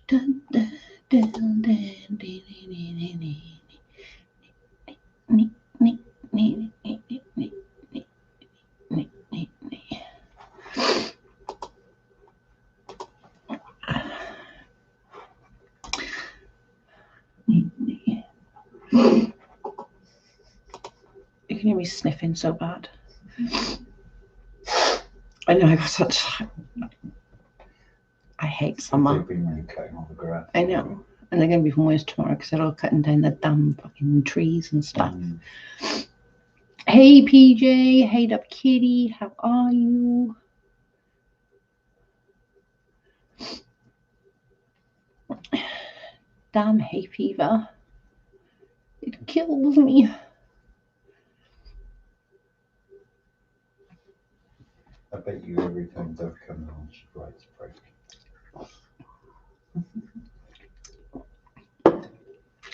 Dun, dun, dun, dun, dun, dun, you can hear me sniffing so bad. I know, I got such. I hate summer. I know. And they're going to be even worse tomorrow because they're all cutting down the damn fucking trees and stuff. Hey, PJ. Hey, up, Kitty. How are you? Damn hay fever. It kills me. I bet you every time Dove comes on, she writes a break.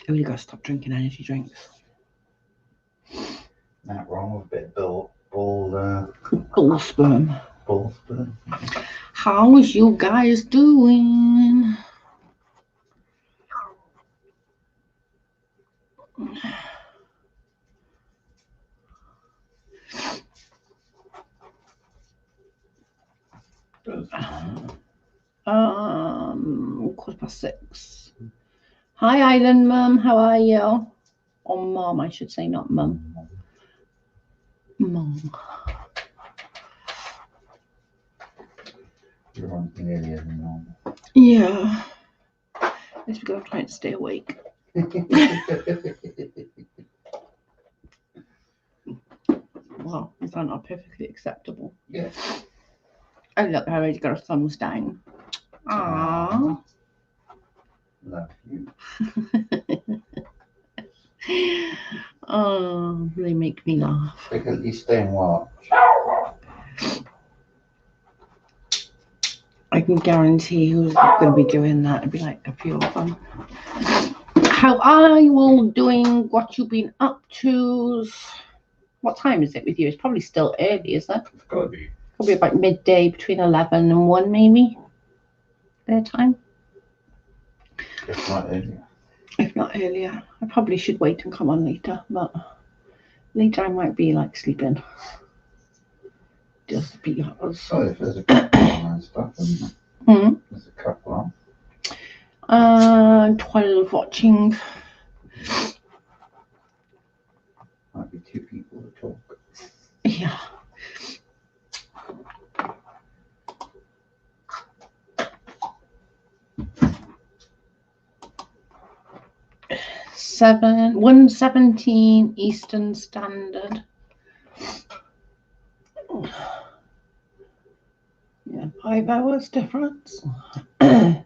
I really got to stop drinking energy drinks. Not wrong with a bit of bull sperm. Bull sperm. How's you guys doing? Quarter past 6. Hi, Island Mum. How are you? Or Mom, I should say, not Mum. Mom. You're on earlier than normal. Yeah. Let's go trying to stay awake. Well, is that not perfectly acceptable? Yeah. Oh, look, I already got a thumbs down. Aww. Love you. Oh, they make me laugh. Because you stay and watch. I can guarantee who's going to be doing that. It'd be like a few of them. How are you all doing? What you been up to? What time is it with you? It's probably still early, is it? It's got to be. Probably about midday, between 11 and 1 maybe. Their time. If not earlier. If not earlier. I probably should wait and come on later, but later I might be like sleeping. Just because. So if there's a couple on and stuff, isn't it? There's a couple on. 12 watching. Might be 2 people to talk. Yeah. Seven 1:17 Eastern Standard. Yeah, 5 hours difference. That's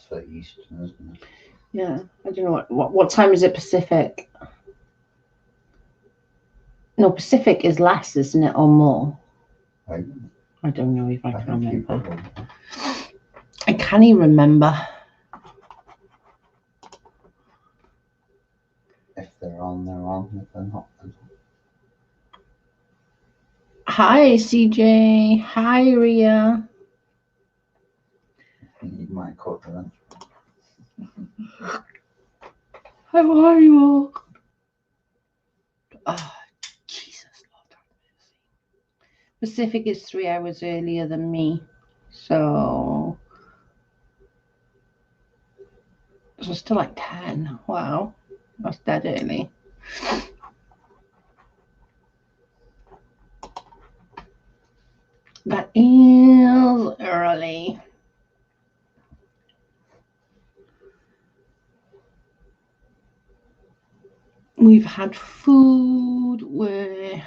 for Eastern, isn't it? Yeah, I don't know what time is it Pacific? No, Pacific is less, isn't it, or more? I don't know if I can think remember. I can't even remember. If they're on, they're on. If they're not, they're not. Hi, CJ. Hi, Ria. You might call for lunch. How are you all? Oh, Jesus, Lord have mercy. Pacific is 3 hours earlier than me. So still like 10. Wow. That's dead early. That is early. We've had food. We're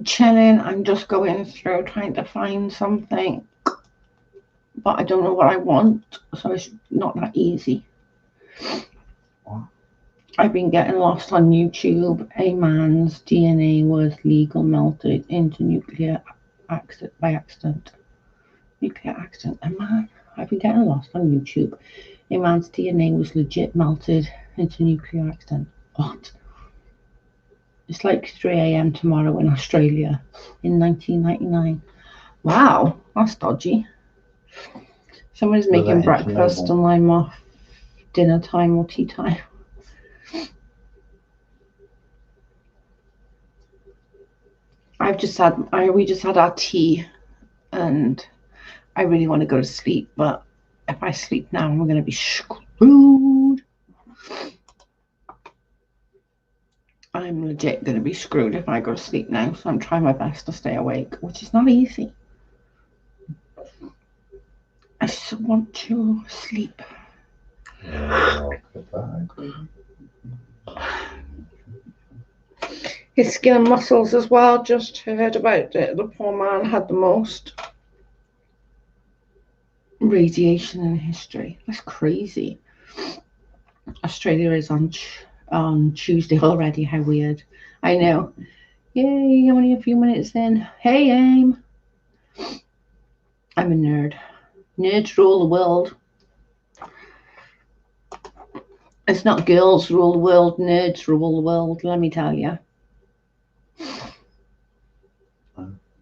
chilling. I'm just going through trying to find something, but I don't know what I want, so it's not that easy. I've been getting lost on YouTube. A man's DNA was legal melted into nuclear accident by accident. Nuclear accident. A man. I've been getting lost on YouTube. A man's DNA was legit melted into nuclear accident. What? It's like 3 a.m. tomorrow in Australia in 1999. Wow, that's dodgy. Someone's Was making that in breakfast Chernobyl? and I'm off dinner time or tea time. We just had our tea and I really want to go to sleep, but if I sleep now, I'm going to be screwed. I'm legit going to be screwed if I go to sleep now, so I'm trying my best to stay awake, which is not easy. I just want to sleep. His skin and muscles as well, just heard about it. The poor man had the most radiation in history. That's crazy. Australia is on Tuesday already. How weird. I know. Yay, only a few minutes in. Hey, AIM. I'm a nerd. Nerds rule the world. It's not girls rule the world, nerds rule the world, let me tell you.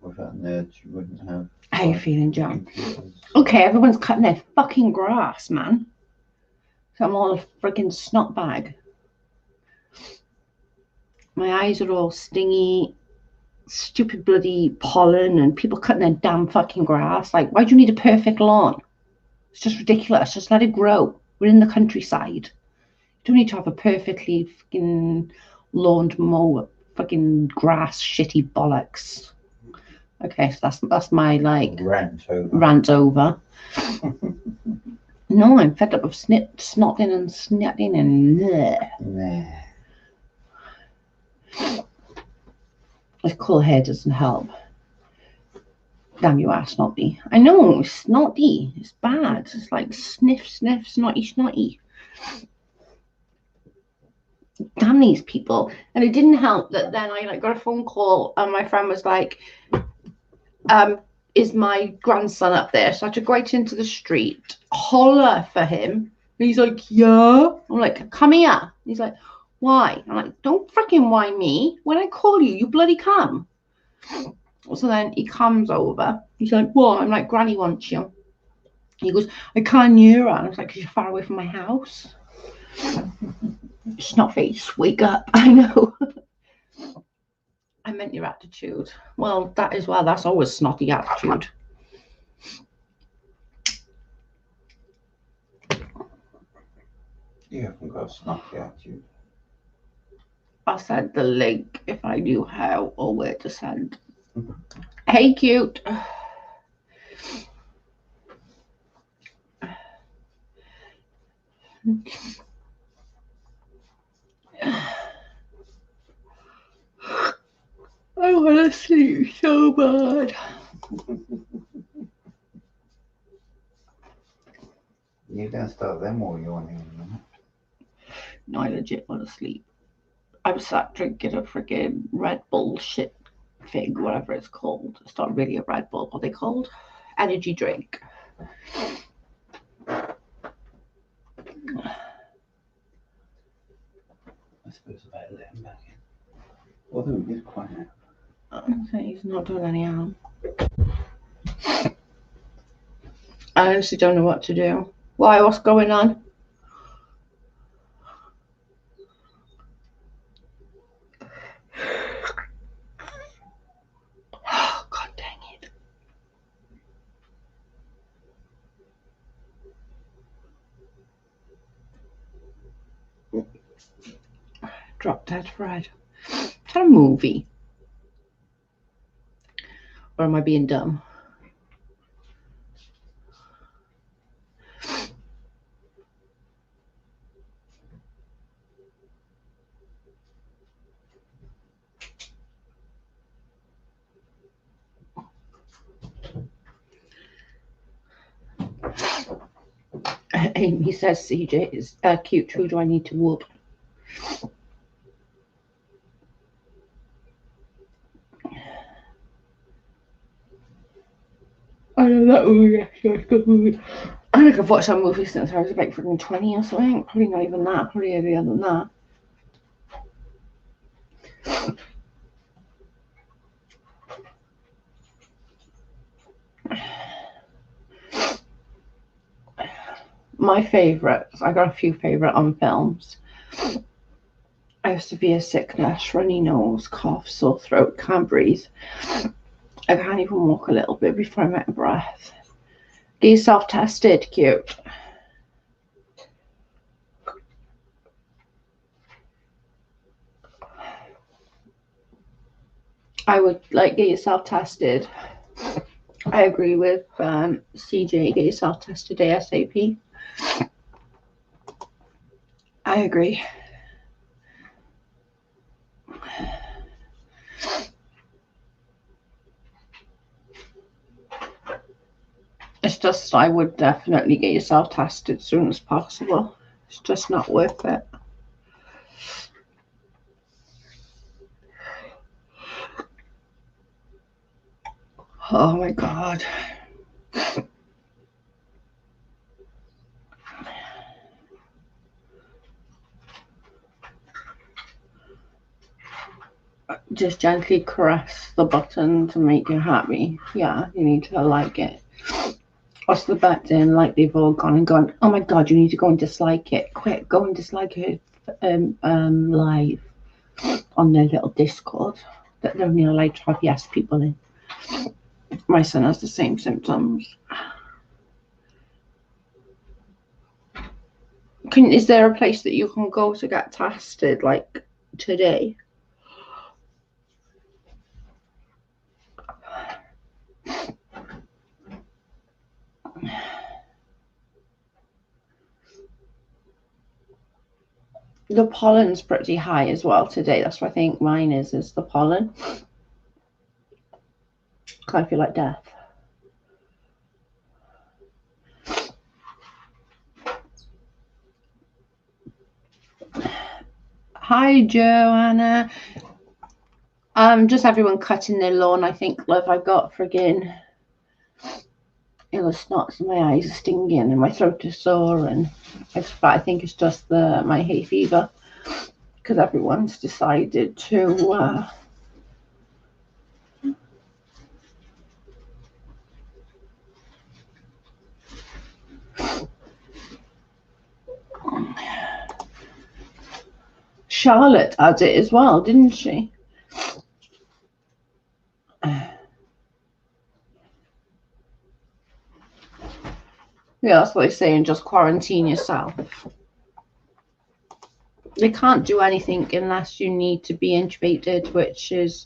Without nerds, you wouldn't have. How you feeling, John? computers. Okay, everyone's cutting their fucking grass, man. So I'm all a freaking snot bag. My eyes are all stingy, stupid bloody pollen, and people cutting their damn fucking grass. Like, why do you need a perfect lawn? It's just ridiculous. Just let it grow. We're in the countryside. You don't need to have a perfectly fucking lawned mow fucking grass shitty bollocks. Okay, so that's my like rant over. No, I'm fed up of snotting and snotting and bleh. This cool hair doesn't help. Damn, you are snotty. I know, it's snotty. It's bad. It's like sniff, sniff, snotty, snotty. Damn these people. And it didn't help that then I like got a phone call and my friend was like, is my grandson up there? So I had to go out into the street, holler for him. And he's like, yeah. I'm like, come here. He's like, why? I'm like, don't freaking why me. When I call you, you bloody come. So then he comes over. He's like, what? I'm like, Granny wants you. He goes, I can't hear her. I was like, because you're far away from my house. Snot face, wake up. I know. I meant your attitude. Well, that is well, that's always snotty attitude. You haven't got a snotty attitude. I said the link if I knew how or where to send. Hey, cute. I want to sleep so bad. You don't start them while you're on here. No, I legit want to sleep. I was sat drinking a freaking Red Bull shit thing, whatever it's called. It's not really a Red Bull. What are they called? Energy drink. I suppose if I let him back in. Although he is quiet. He's not doing any harm. I honestly don't know what to do. Why? What's going on? Oh, God dang it. Drop Dead Fred. Is that a movie? Or am I being dumb? Amy says CJ is cute. Who do I need to whoop? I know that movie. Actually, it's a good movie. I think I've watched that movie since I was about freaking 20 or something. Probably not even that. Probably earlier than that. My favourites, I got a few favourite on films. I have severe sickness, runny nose, cough, sore throat, can't breathe. I can't even walk a little bit before I'm out of breath. Get yourself tested, cute. I would like get yourself tested. I agree with CJ, get yourself tested ASAP. I agree. It's just, I would definitely get yourself tested as soon as possible. It's just not worth it. Oh my God. Just gently caress the button to make you happy. Yeah, you need to like it. What's the button? Like they've all gone and gone, oh my God, you need to go and dislike it. Quick, go and dislike it live on their little Discord that they're only allowed to have yes people in. My son has the same symptoms. Is there a place that you can go to get tested like today? The pollen's pretty high as well today. That's what I think mine is the pollen. I feel like death. Hi, Joanna. Just everyone cutting their lawn, I think, love. I've got friggin' the snots in my eyes are stinging and my throat is sore, and I think it's just my hay fever because everyone's decided to Charlotte had it as well, didn't she? Yeah, that's what they say, and just quarantine yourself. They can't do anything unless you need to be intubated, which is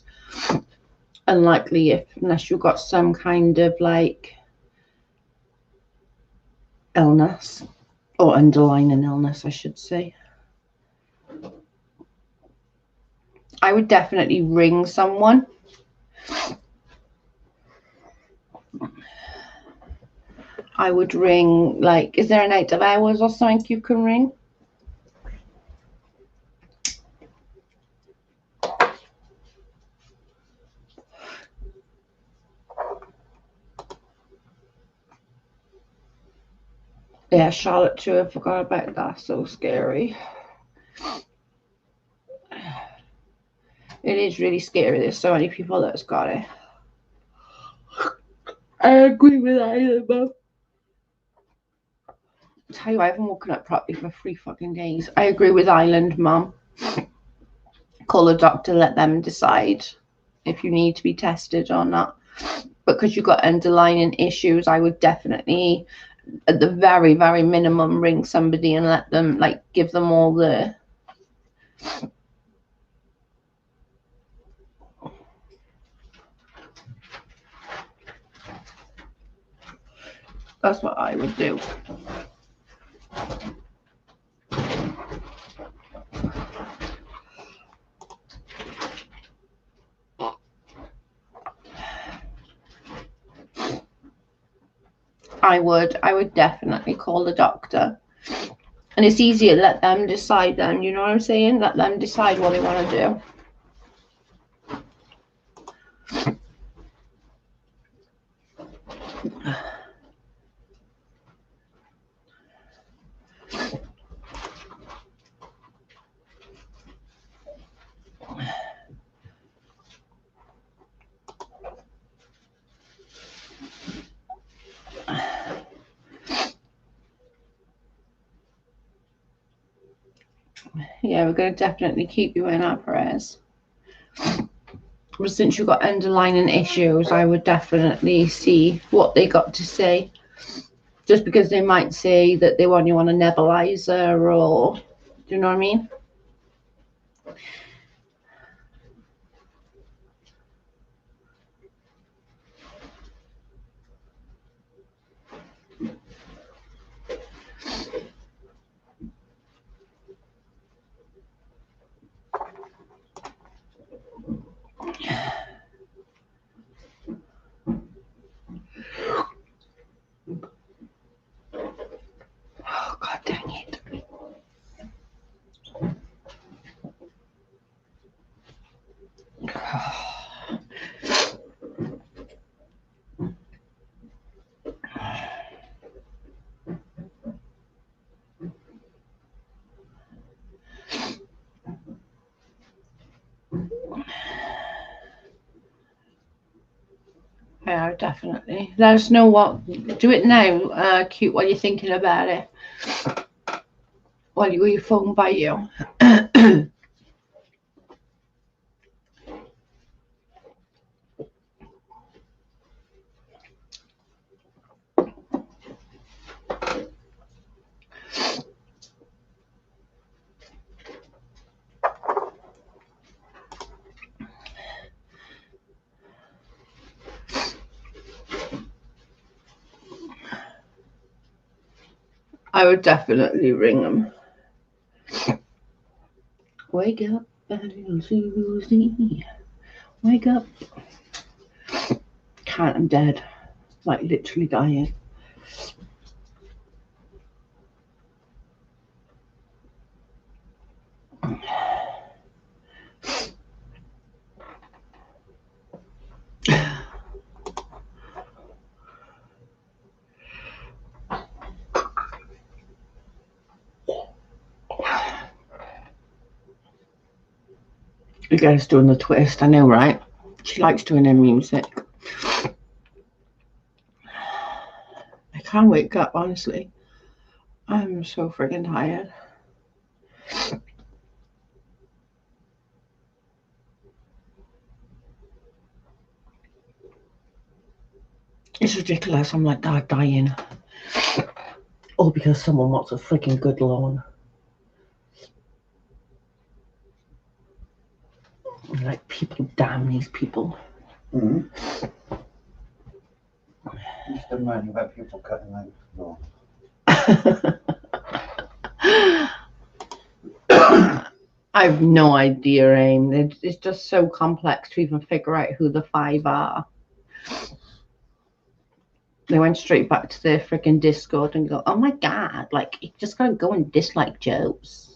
unlikely unless you've got some kind of like illness or underlying illness, I should say. I would definitely ring someone. I would ring, like, is there an 8 of hours or something you can ring? Yeah, Charlotte too, I forgot about that. So scary. It is really scary. There's so many people that's got it. I agree with that, Mum. I tell you, I haven't woken up properly for 3 fucking days. I agree with Island, Mum. Call a doctor, let them decide if you need to be tested or not. Because you've got underlying issues, I would definitely, at the very, very minimum, ring somebody and let them, like, give them all the... That's what I would do. I would definitely call the doctor. And it's easier, let them decide then, you know what I'm saying? Let them decide what they want to do. Yeah, we're going to definitely keep you in our prayers. But since you've got underlying issues, I would definitely see what they got to say. Just because they might say that they want you on a nebulizer, or do you know what I mean? Oh, God dang it. Yeah, definitely. Let us know what. Do it now, cute, while you're thinking about it. While your phone by you. I would definitely ring them. Wake up, little Susie. Wake up. Can't, I'm dead. Like literally dying. You guys doing the twist, I know, right? She likes doing her music. I can't wake up, honestly. I'm so friggin' tired. It's ridiculous. I'm like dying. All because someone wants a freaking good lawn. Like, people, damn these people. Mm-hmm. Just imagine about people cutting out the lawn. I have no idea, Aim. It's just so complex to even figure out who the five are. They went straight back to their freaking Discord and go, oh my God, like, you just gotta go and dislike Joe's.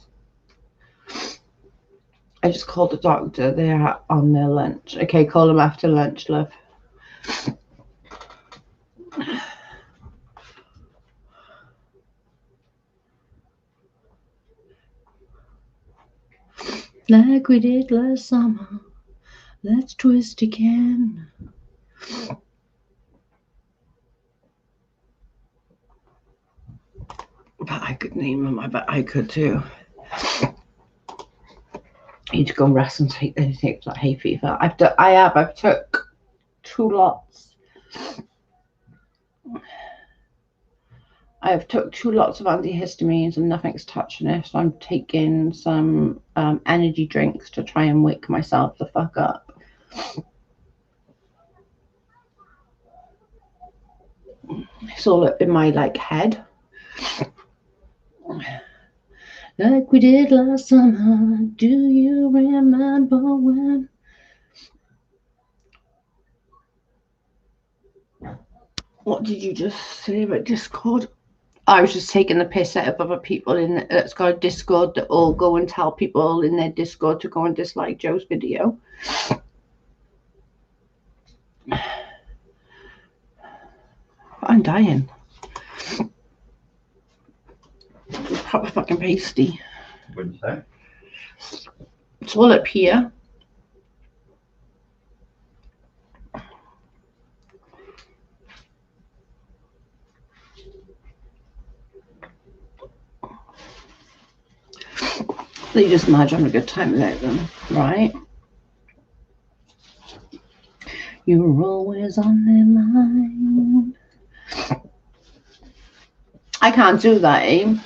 I just called the doctor. They're on their lunch. Okay, call them after lunch, love. Like we did last summer. Let's twist again. But I could name them. I bet I could too. I need to go and rest and take anything for that hay fever. I've took 2 lots. I've took 2 lots of antihistamines and nothing's touching it. So I'm taking some energy drinks to try and wake myself the fuck up. It's all up in my like head. Like we did last summer. Do you remember when? What did you just say about Discord? I was just taking the piss out of other people that's got a Discord that all go and tell people in their Discord to go and dislike Joe's video. I'm dying. It's proper fucking pasty. What'd you say? It's all up here. They just imagine having a good time without them, right? You're always on their mind. I can't do that, Aim.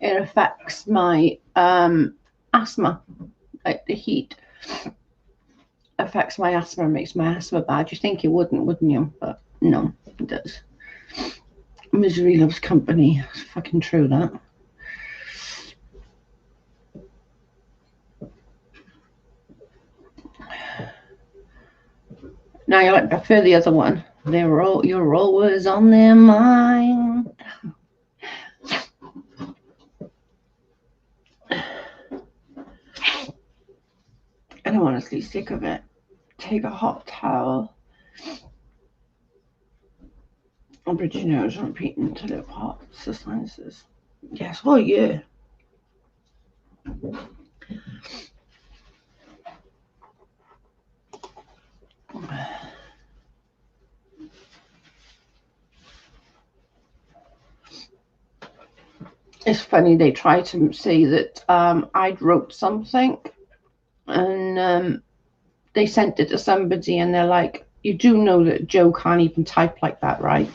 It affects my asthma. Like the heat affects my asthma and makes my asthma bad. You think it wouldn't you? But no, it does. Misery loves company. It's fucking true, that. Now I prefer the other one. You're always on their mind. And I'm honestly sick of it. Take a hot towel. And bridge your nose and repeat until it pops the sinuses. Yes, oh yeah. It's funny, they try to say that I'd wrote something and they sent it to somebody and they're like, you do know that Joe can't even type like that, right?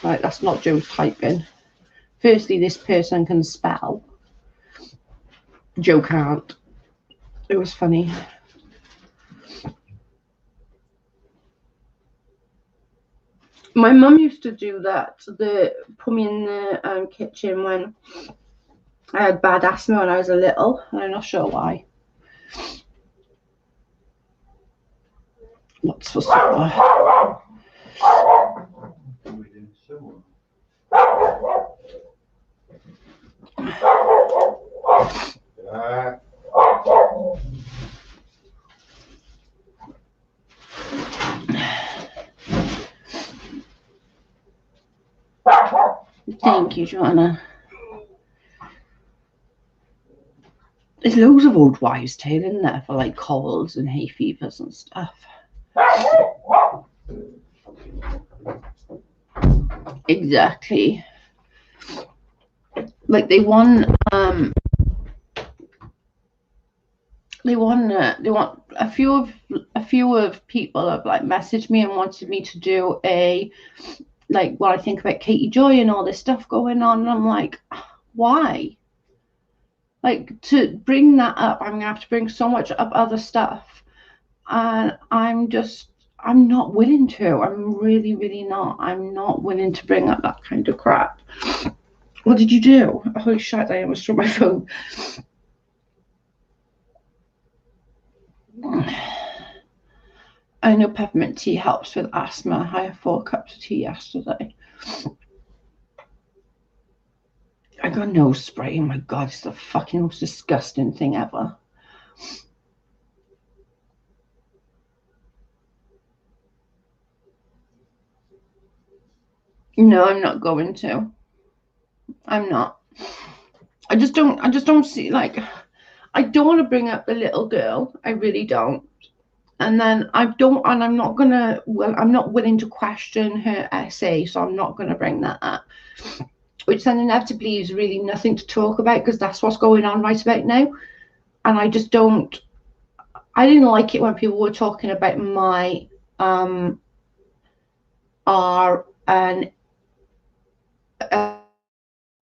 Right, that's not Joe's typing. Firstly, this person can spell. Joe can't. It was funny. My mum used to do that. Put me in the kitchen when I had bad asthma when I was a little. And I'm not sure why. What's for supper? Thank you, Joanna. There's loads of old wives' tale in there for like colds and hay fevers and stuff. Exactly. Like they want a few of people have like messaged me and wanted me to do a like what I think about Katie Joy and all this stuff going on, and I'm like, why? Like, to bring that up, I'm gonna have to bring so much up other stuff, and I'm not willing to. I'm really, really not. I'm not willing to bring up that kind of crap. What did you do? Holy shit, I almost threw my phone. I know peppermint tea helps with asthma. I had 4 cups of tea yesterday. I got nose spray. Oh my god, it's the fucking most disgusting thing ever. No, I'm not going to. I'm not. I just don't see, like, I don't want to bring up the little girl. I really don't. And then I'm not gonna, well, I'm not willing to question her essay, so I'm not gonna bring that up. Which then inevitably is really nothing to talk about because that's what's going on right about now. And I just don't, I didn't like it when people were talking about my R and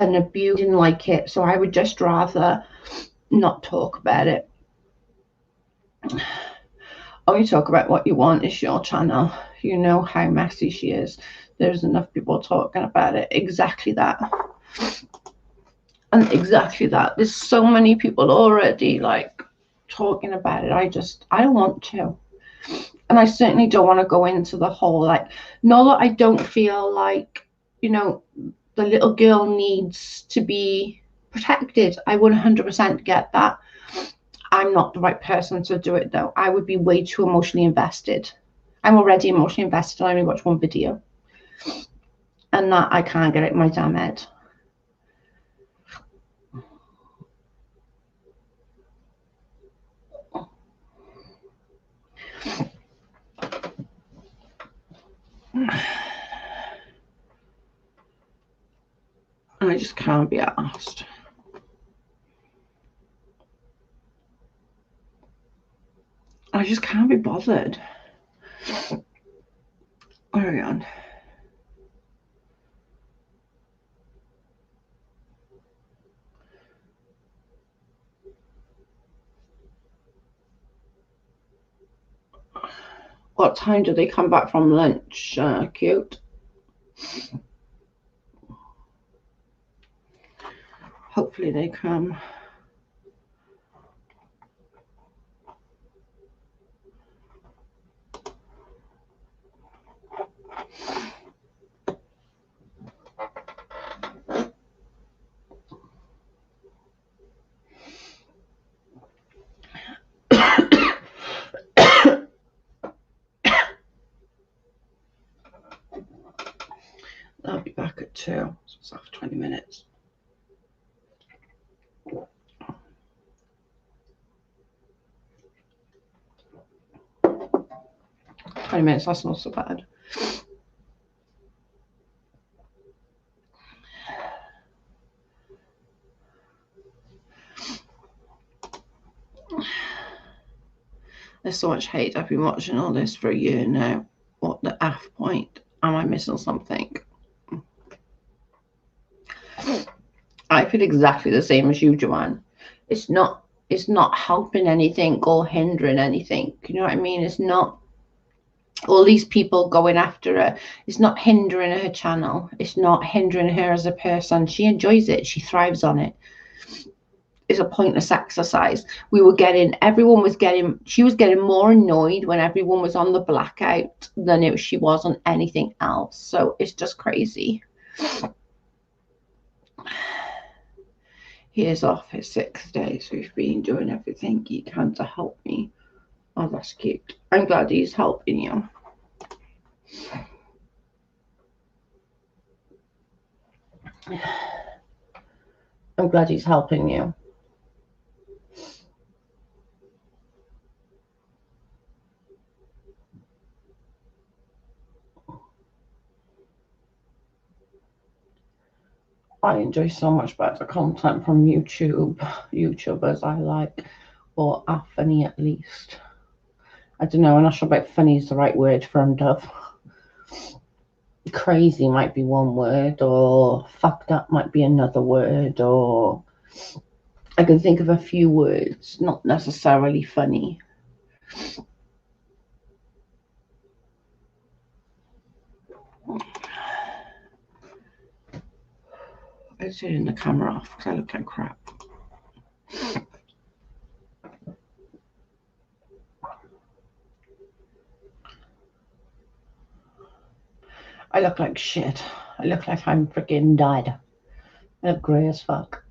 abuse. Didn't like it, so I would just rather not talk about it. Only talk about what you want. It's your channel. You know how messy she is. There's enough people talking about it. Exactly that. And exactly that. There's so many people already like talking about it. I don't want to. And I certainly don't want to go into the whole, like, not that I don't feel like, you know, the little girl needs to be protected. I would 100% get that. I'm not the right person to do it, though. I would be way too emotionally invested. I'm already emotionally invested. I only watch one video. And that I can't get it in my damn head. I just can't be asked. I just can't be bothered. Carry on. What time do they come back from lunch? Cute. Hopefully they come. I'll be back at 2, so it's after 20 minutes. That's not so bad. There's so much hate. I've been watching all this for a year now. What the F point? Am I missing something? I feel exactly the same as you, Joanne. It's not helping anything or hindering anything. You know what I mean? It's not all these people going after her. It's not hindering her channel. It's not hindering her as a person. She enjoys it. She thrives on it. It's a pointless exercise. She was getting more annoyed when everyone was on the blackout than she was on anything else. So it's just crazy. He is off his 6th day, so he's been doing everything he can to help me. Oh, that's cute. I'm glad he's helping you. I'm glad he's helping you. I enjoy so much better content from YouTubers I like, or are funny at least. I don't know, I'm not sure about funny is the right word for them, Dove. Crazy might be one word, or fucked up might be another word, or I can think of a few words, not necessarily funny. I turn the camera off because I look like crap. I look like shit. I look like I'm freaking dead. I look grey as fuck.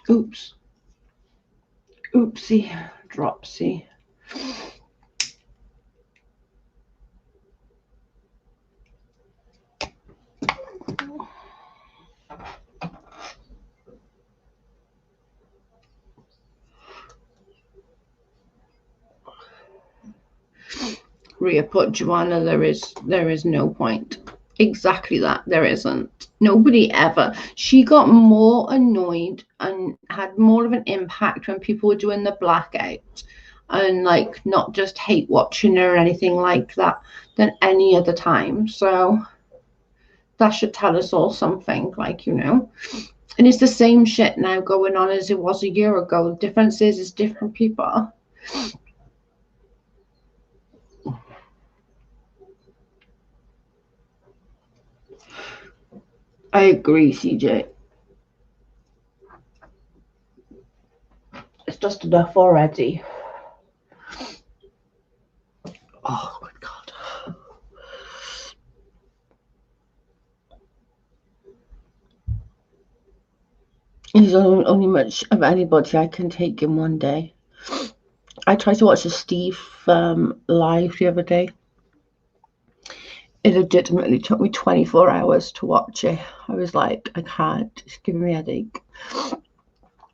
Oops. Oopsie. Dropsy. Rhea put, Joanna, there is no point. Exactly that. There isn't. Nobody ever. She got more annoyed and had more of an impact when people were doing the blackout and like not just hate watching her or anything like that than any other time. So that should tell us all something, like, you know. And it's the same shit now going on as it was a year ago. The difference is it's different people. I agree, CJ. It's just enough already. Oh, good God. There's only much of anybody I can take in one day. I tried to watch the Steve live the other day. It legitimately took me 24 hours to watch it. I was like, I can't. It's giving me a headache.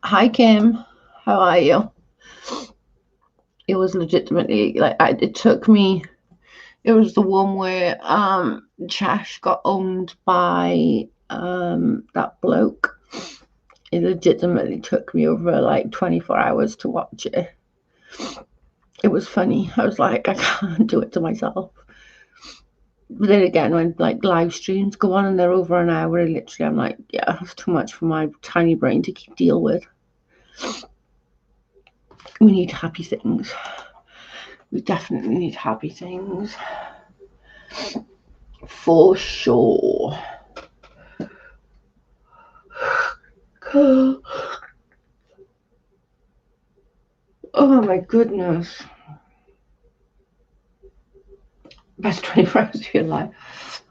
Hi, Kim. How are you? It was legitimately like it took me. It was the one where Chash got owned by that bloke. It legitimately took me over like 24 hours to watch it. It was funny. I was like, I can't do it to myself. But then again, when like live streams go on and they're over an hour, literally, I'm like, yeah, that's too much for my tiny brain to deal with. We need happy things. We definitely need happy things. For sure. Oh my goodness. Best 24 hours of your life.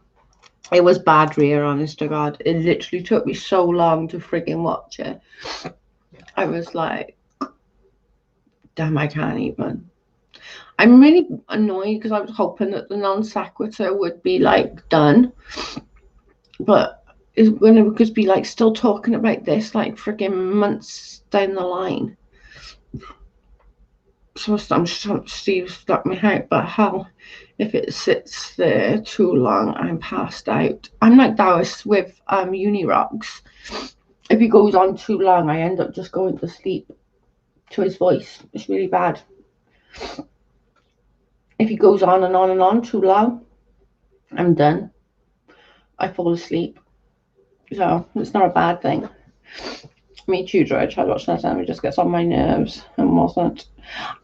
It was bad, Rhea, honest to God. It literally took me so long to frigging watch it. I was like, damn, I can't even. I'm really annoyed because I was hoping that the non sequitur would be like done. But it's going to just be like still talking about this like frigging months down the line. So I'm just trying to see stuck me out, but hell, if it sits there too long, I'm passed out. I'm like Dallas with Unirox. If he goes on too long, I end up just going to sleep to his voice. It's really bad. If he goes on and on and on too long, I'm done. I fall asleep. So it's not a bad thing. Me too, Joy. I tried watching that and it just gets on my nerves and wasn't.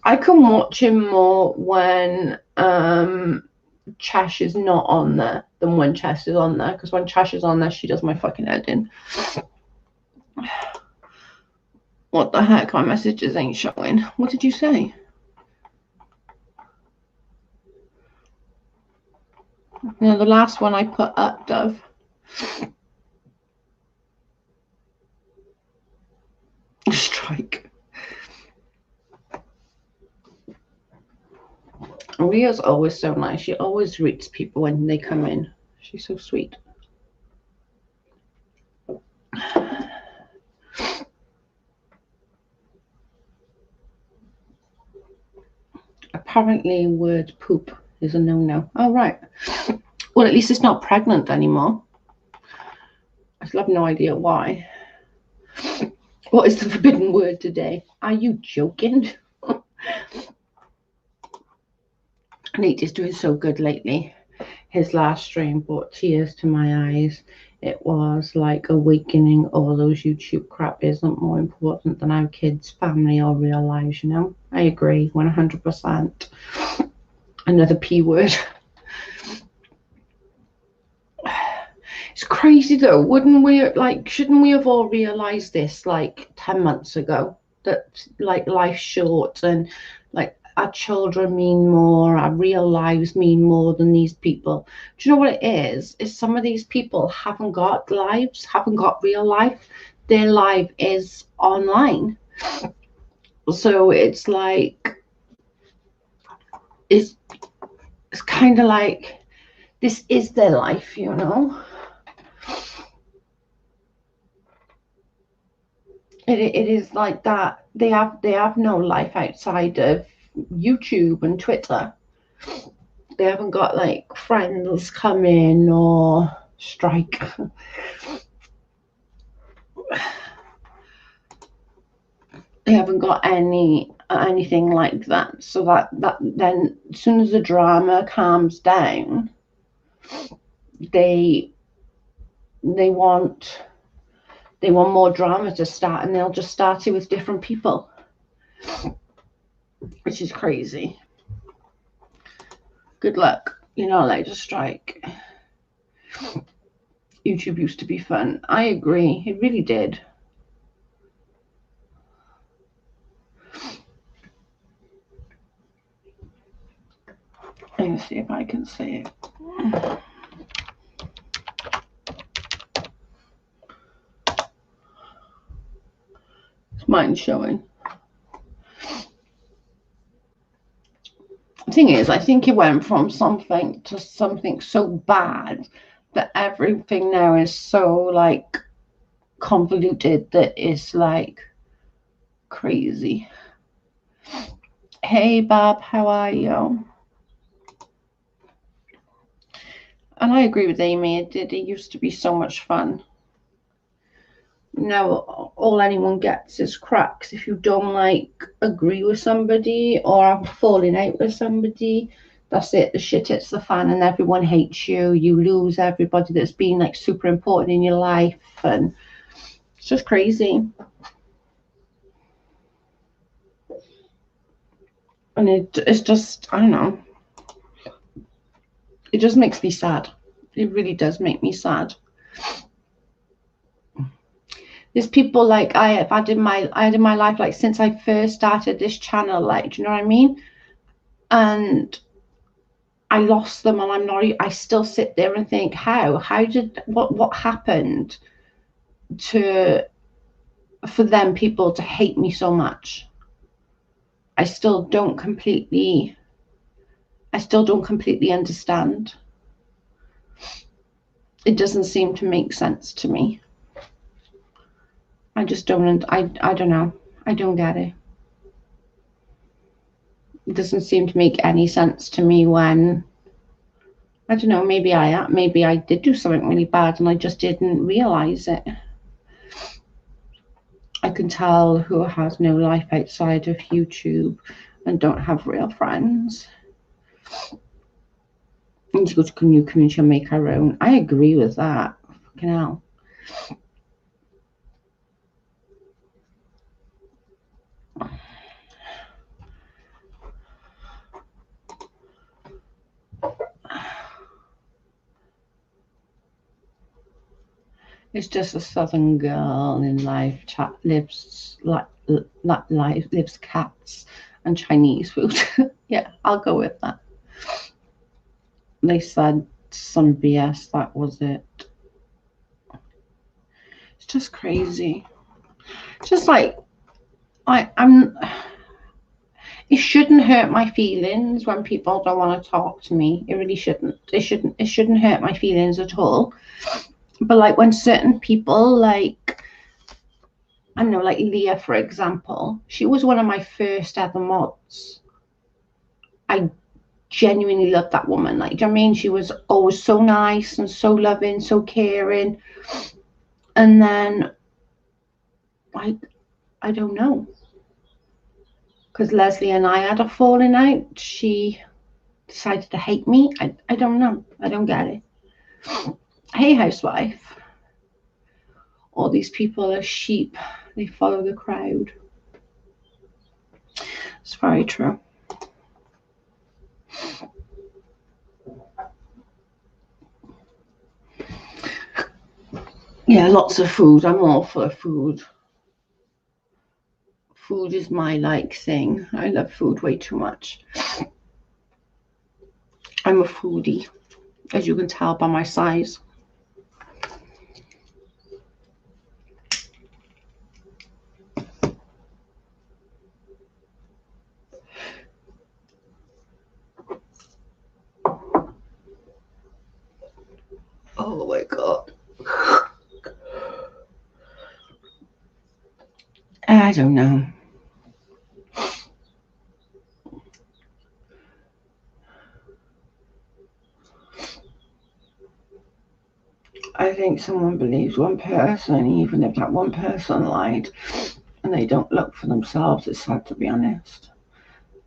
I can watch him more when Chash is not on there than when Chess is on there, because when Chash is on there, she does my fucking head in. What the heck? My messages ain't showing. What did you say? No, the last one I put up, Dove. Strike. Ria's always so nice. She always greets people when they come in. She's so sweet. Apparently, word poop is a no-no. Oh, right. Well, at least it's not pregnant anymore. I still have no idea why. What is the forbidden word today? Are you joking? Nate is doing so good lately. His last stream brought tears to my eyes. It was like awakening all those YouTube crap isn't more important than our kids, family, or real lives, you know? I agree, 100%. Another P word. It's crazy though, wouldn't we, like, shouldn't we have all realized this like 10 months ago? That like life's short and like our children mean more, our real lives mean more than these people. Do you know what it is? Is some of these people haven't got lives, haven't got real life. Their life is online. So it's like, it's kind of like, this is their life, you know? It is like that. They have no life outside of YouTube and Twitter. They haven't got like friends come in or strike. They haven't got anything like that. So that then as soon as the drama calms down, they want more drama to start, and they'll just start it with different people, which is crazy. Good luck. You're not allowed to strike. YouTube used to be fun. I agree. It really did. Let me see if I can see it. It's mine showing. The thing is, I think it went from something to something so bad that everything now is so like convoluted that it's like crazy. Hey Bob, how are you? And I agree with Amy. It used to be so much fun. Now all anyone gets is cracks. If you don't like agree with somebody or are falling out with somebody, that's it. The shit hits the fan and everyone hates you. You lose everybody that's been like super important in your life, and it's just crazy. And it's just, I don't know. It just makes me sad. It really does make me sad. There's people like I had in my life, like since I first started this channel, like, do you know what I mean? And I lost them, and I still sit there and think, what happened for them people to hate me so much? I still don't completely understand. It doesn't seem to make sense to me. I just don't, I don't know. I don't get it. It doesn't seem to make any sense to me when, I don't know, maybe I did do something really bad and I just didn't realize it. I can tell who has no life outside of YouTube and don't have real friends. And to go to a new community and make our own. I agree with that. Fucking hell. It's just a southern girl in life lives cats and Chinese food. Yeah, I'll go with that. They said some BS, that was it. It's just crazy. Just like it shouldn't hurt my feelings when people don't want to talk to me. It really shouldn't. It shouldn't hurt my feelings at all. But like when certain people, like, I don't know, like Leah, for example, she was one of my first ever mods. I genuinely loved that woman. Like, do you know what I mean? She was always so nice and so loving, so caring. And then, like, I don't know. Because Leslie and I had a falling out. She decided to hate me. I don't know. I don't get it. Hey, housewife. All these people are sheep. They follow the crowd. It's very true. Yeah, lots of food. I'm all for food. Food is my like thing. I love food way too much. I'm a foodie, as you can tell by my size. Oh my God. I don't know. I think someone believes one person, even if that one person lied, and they don't look for themselves. It's sad, to be honest.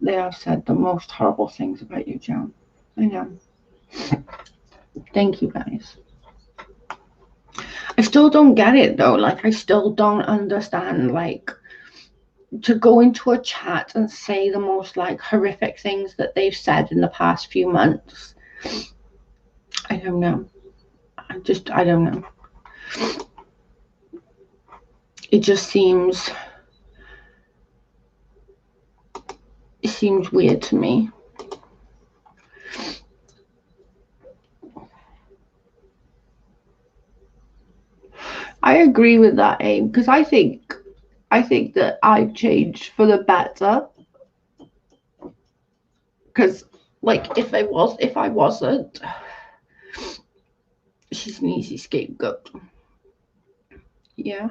They have said the most horrible things about you, Joan. I know. Thank you, guys. I still don't get it, though. Like, I still don't understand, like, to go into a chat and say the most, like, horrific things that they've said in the past few months. I don't know. I don't know. It just seems weird to me. I agree with that, Aim, because I think that I've changed for the better. Because, like, if I wasn't, she's an easy scapegoat. Yeah.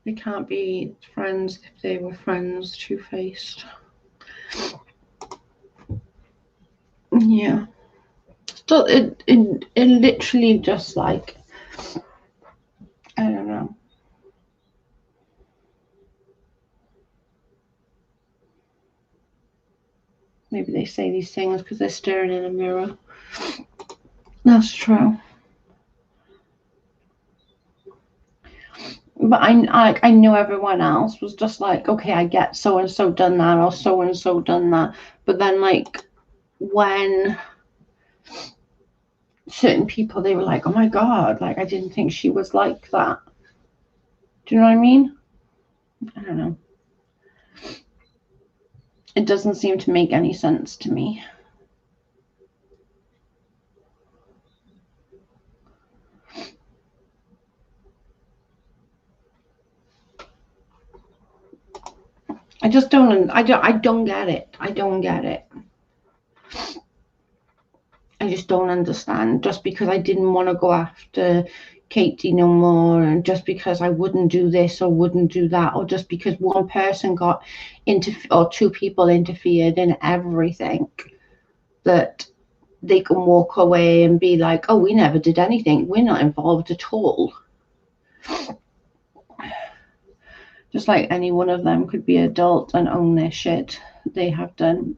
They can't be friends if they were friends, two-faced. Yeah. So it literally just, like, I don't know. Maybe they say these things because they're staring in a mirror. That's true. But I knew everyone else was just like, okay, I get so and so done that, or so and so done that. But then, like, when certain people, they were like, oh my God, like, I didn't think she was like that. Do you know what I mean? I don't know. It doesn't seem to make any sense to me. I just don't. I don't get it. I don't get it. I just don't understand. Just because I didn't want to go after Katie no more, and just because I wouldn't do this or wouldn't do that, or just because one person got or two people interfered in everything, that they can walk away and be like, oh, we never did anything. We're not involved at all. Just like any one of them could be adult and own their shit they have done,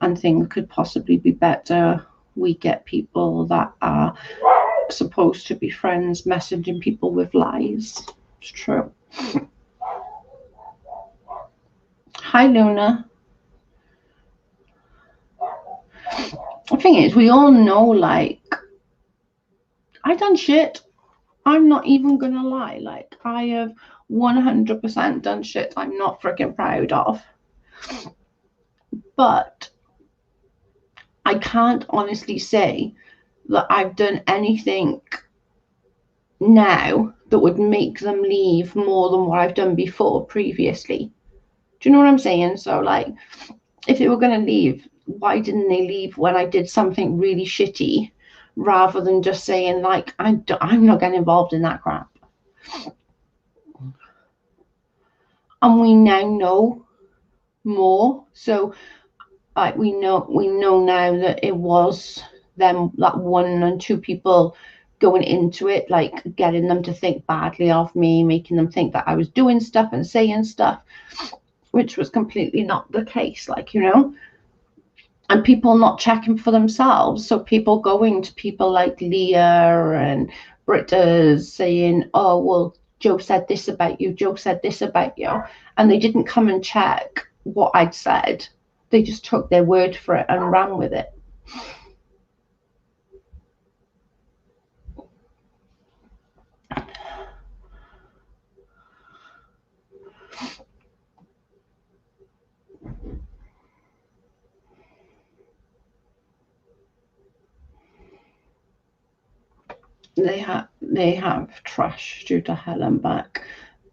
and things could possibly be better. We get people that are supposed to be friends messaging people with lies. It's true. Hi, Luna. The thing is, we all know, like, I done shit. I'm not even gonna lie. Like, I have 100% done shit I'm not freaking proud of. But I can't honestly say that I've done anything now that would make them leave more than what I've done before previously. Do you know what I'm saying? So, like, if they were going to leave, why didn't they leave when I did something really shitty, rather than just saying, like, I'm not getting involved in that crap? And we now know more. So, like, we know now that it was them, that one and two people going into it, like, getting them to think badly of me, making them think that I was doing stuff and saying stuff, which was completely not the case, like, you know. And people not checking for themselves. So people going to people like Leah and Britta saying, oh, well, Joe said this about you, Joe said this about you. And they didn't come and check what I'd said. They just took their word for it and ran with it. They have trashed you to hell and back,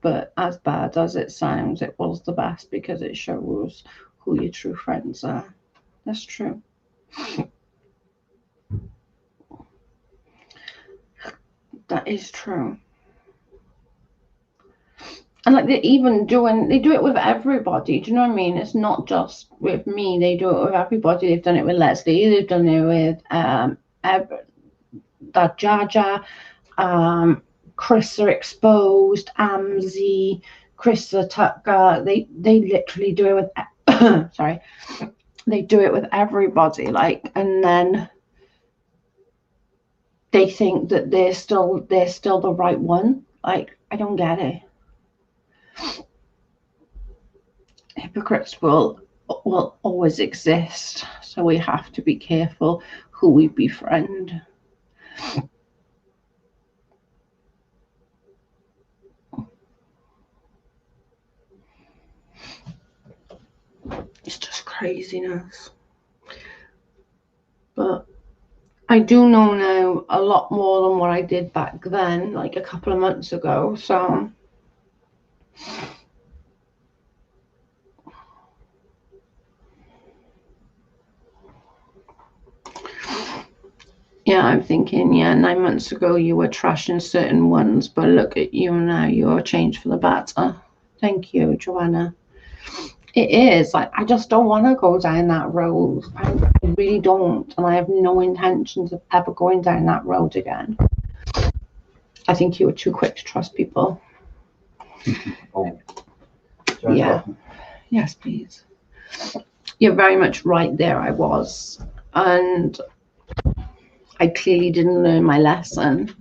but as bad as it sounds, it was the best because it shows who your true friends are. That's true. That is true. And like, they do it with everybody. Do you know what I mean? It's not just with me. They do it with everybody. They've done it with Leslie. They've done it with that Jaja, Chris are exposed, Amzi, Chris Tucker. They literally do it with sorry. They do it with everybody. Like, and then they think that they're still the right one. Like, I don't get it. Hypocrites will always exist, so we have to be careful who we befriend. It's just craziness. But I do know now a lot more than what I did back then, like a couple of months ago. So yeah, I'm thinking, yeah, 9 months ago you were trashing certain ones, but look at you now, you're changed for the better. Thank you, Joanna. It is, like, I just don't want to go down that road. I really don't, and I have no intentions of ever going down that road again. I think you were too quick to trust people. Oh. Yeah. Yes, please. You're very much right there. I was. And I clearly didn't learn my lesson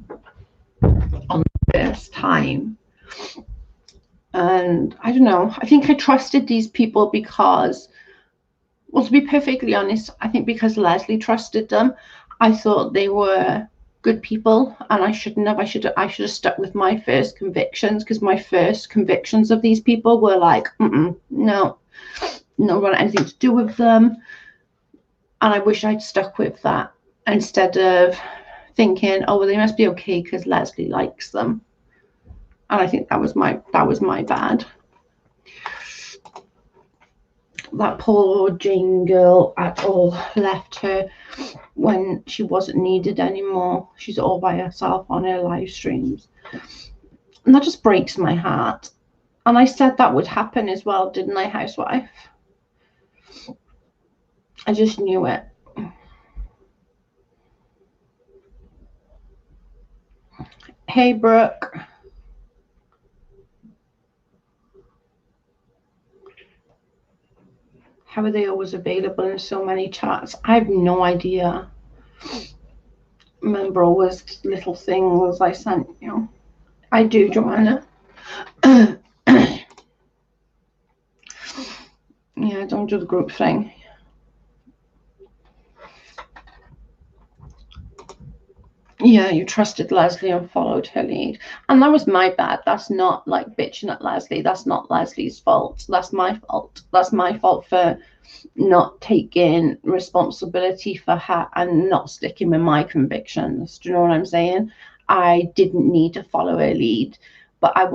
on the first time. And I don't know. I think I trusted these people because, well, to be perfectly honest, I think because Leslie trusted them, I thought they were good people, and I shouldn't have. I should have stuck with my first convictions, because my first convictions of these people were like, no, want anything to do with them. And I wish I'd stuck with that instead of thinking, oh well, they must be okay because Leslie likes them. And I think that was my bad. That poor Jane girl at all left her when she wasn't needed anymore. She's all by herself on her live streams. And that just breaks my heart. And I said that would happen as well, didn't I, housewife? I just knew it. Hey, Brooke. How are they always available in so many chats? I have no idea. Remember all those little things I sent you? I do, Joanna. Yeah, don't do the group thing. Yeah, you trusted Leslie and followed her lead. And that was my bad. That's not like bitching at Leslie. That's not Leslie's fault. That's my fault. That's my fault for not taking responsibility for her and not sticking with my convictions. Do you know what I'm saying? I didn't need to follow her lead, but I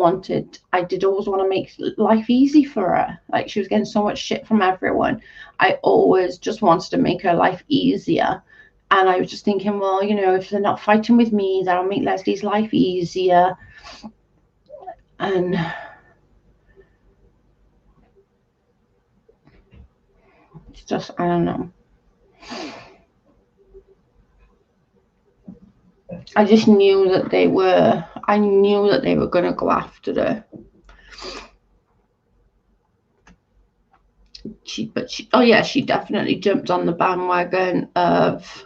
did always want to make life easy for her. Like, she was getting so much shit from everyone. I always just wanted to make her life easier. And I was just thinking, well, you know, if they're not fighting with me, that'll make Leslie's life easier. And it's just, I don't know. I just knew that they were going to go after her. She definitely jumped on the bandwagon of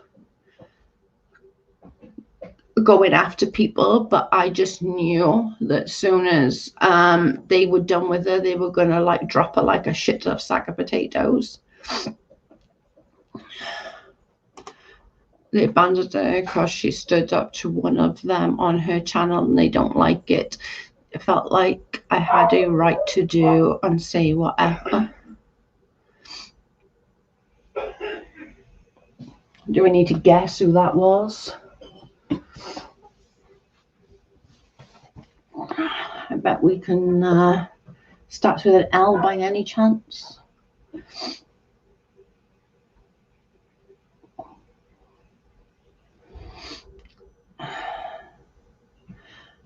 going after people, but I just knew that as soon as they were done with her, they were gonna like drop her like a shit of sack of potatoes. They abandoned her because she stood up to one of them on her channel and they don't like it. It felt like I had a right to do and say whatever. Do we need to guess who that was? I bet we can start with an L by any chance.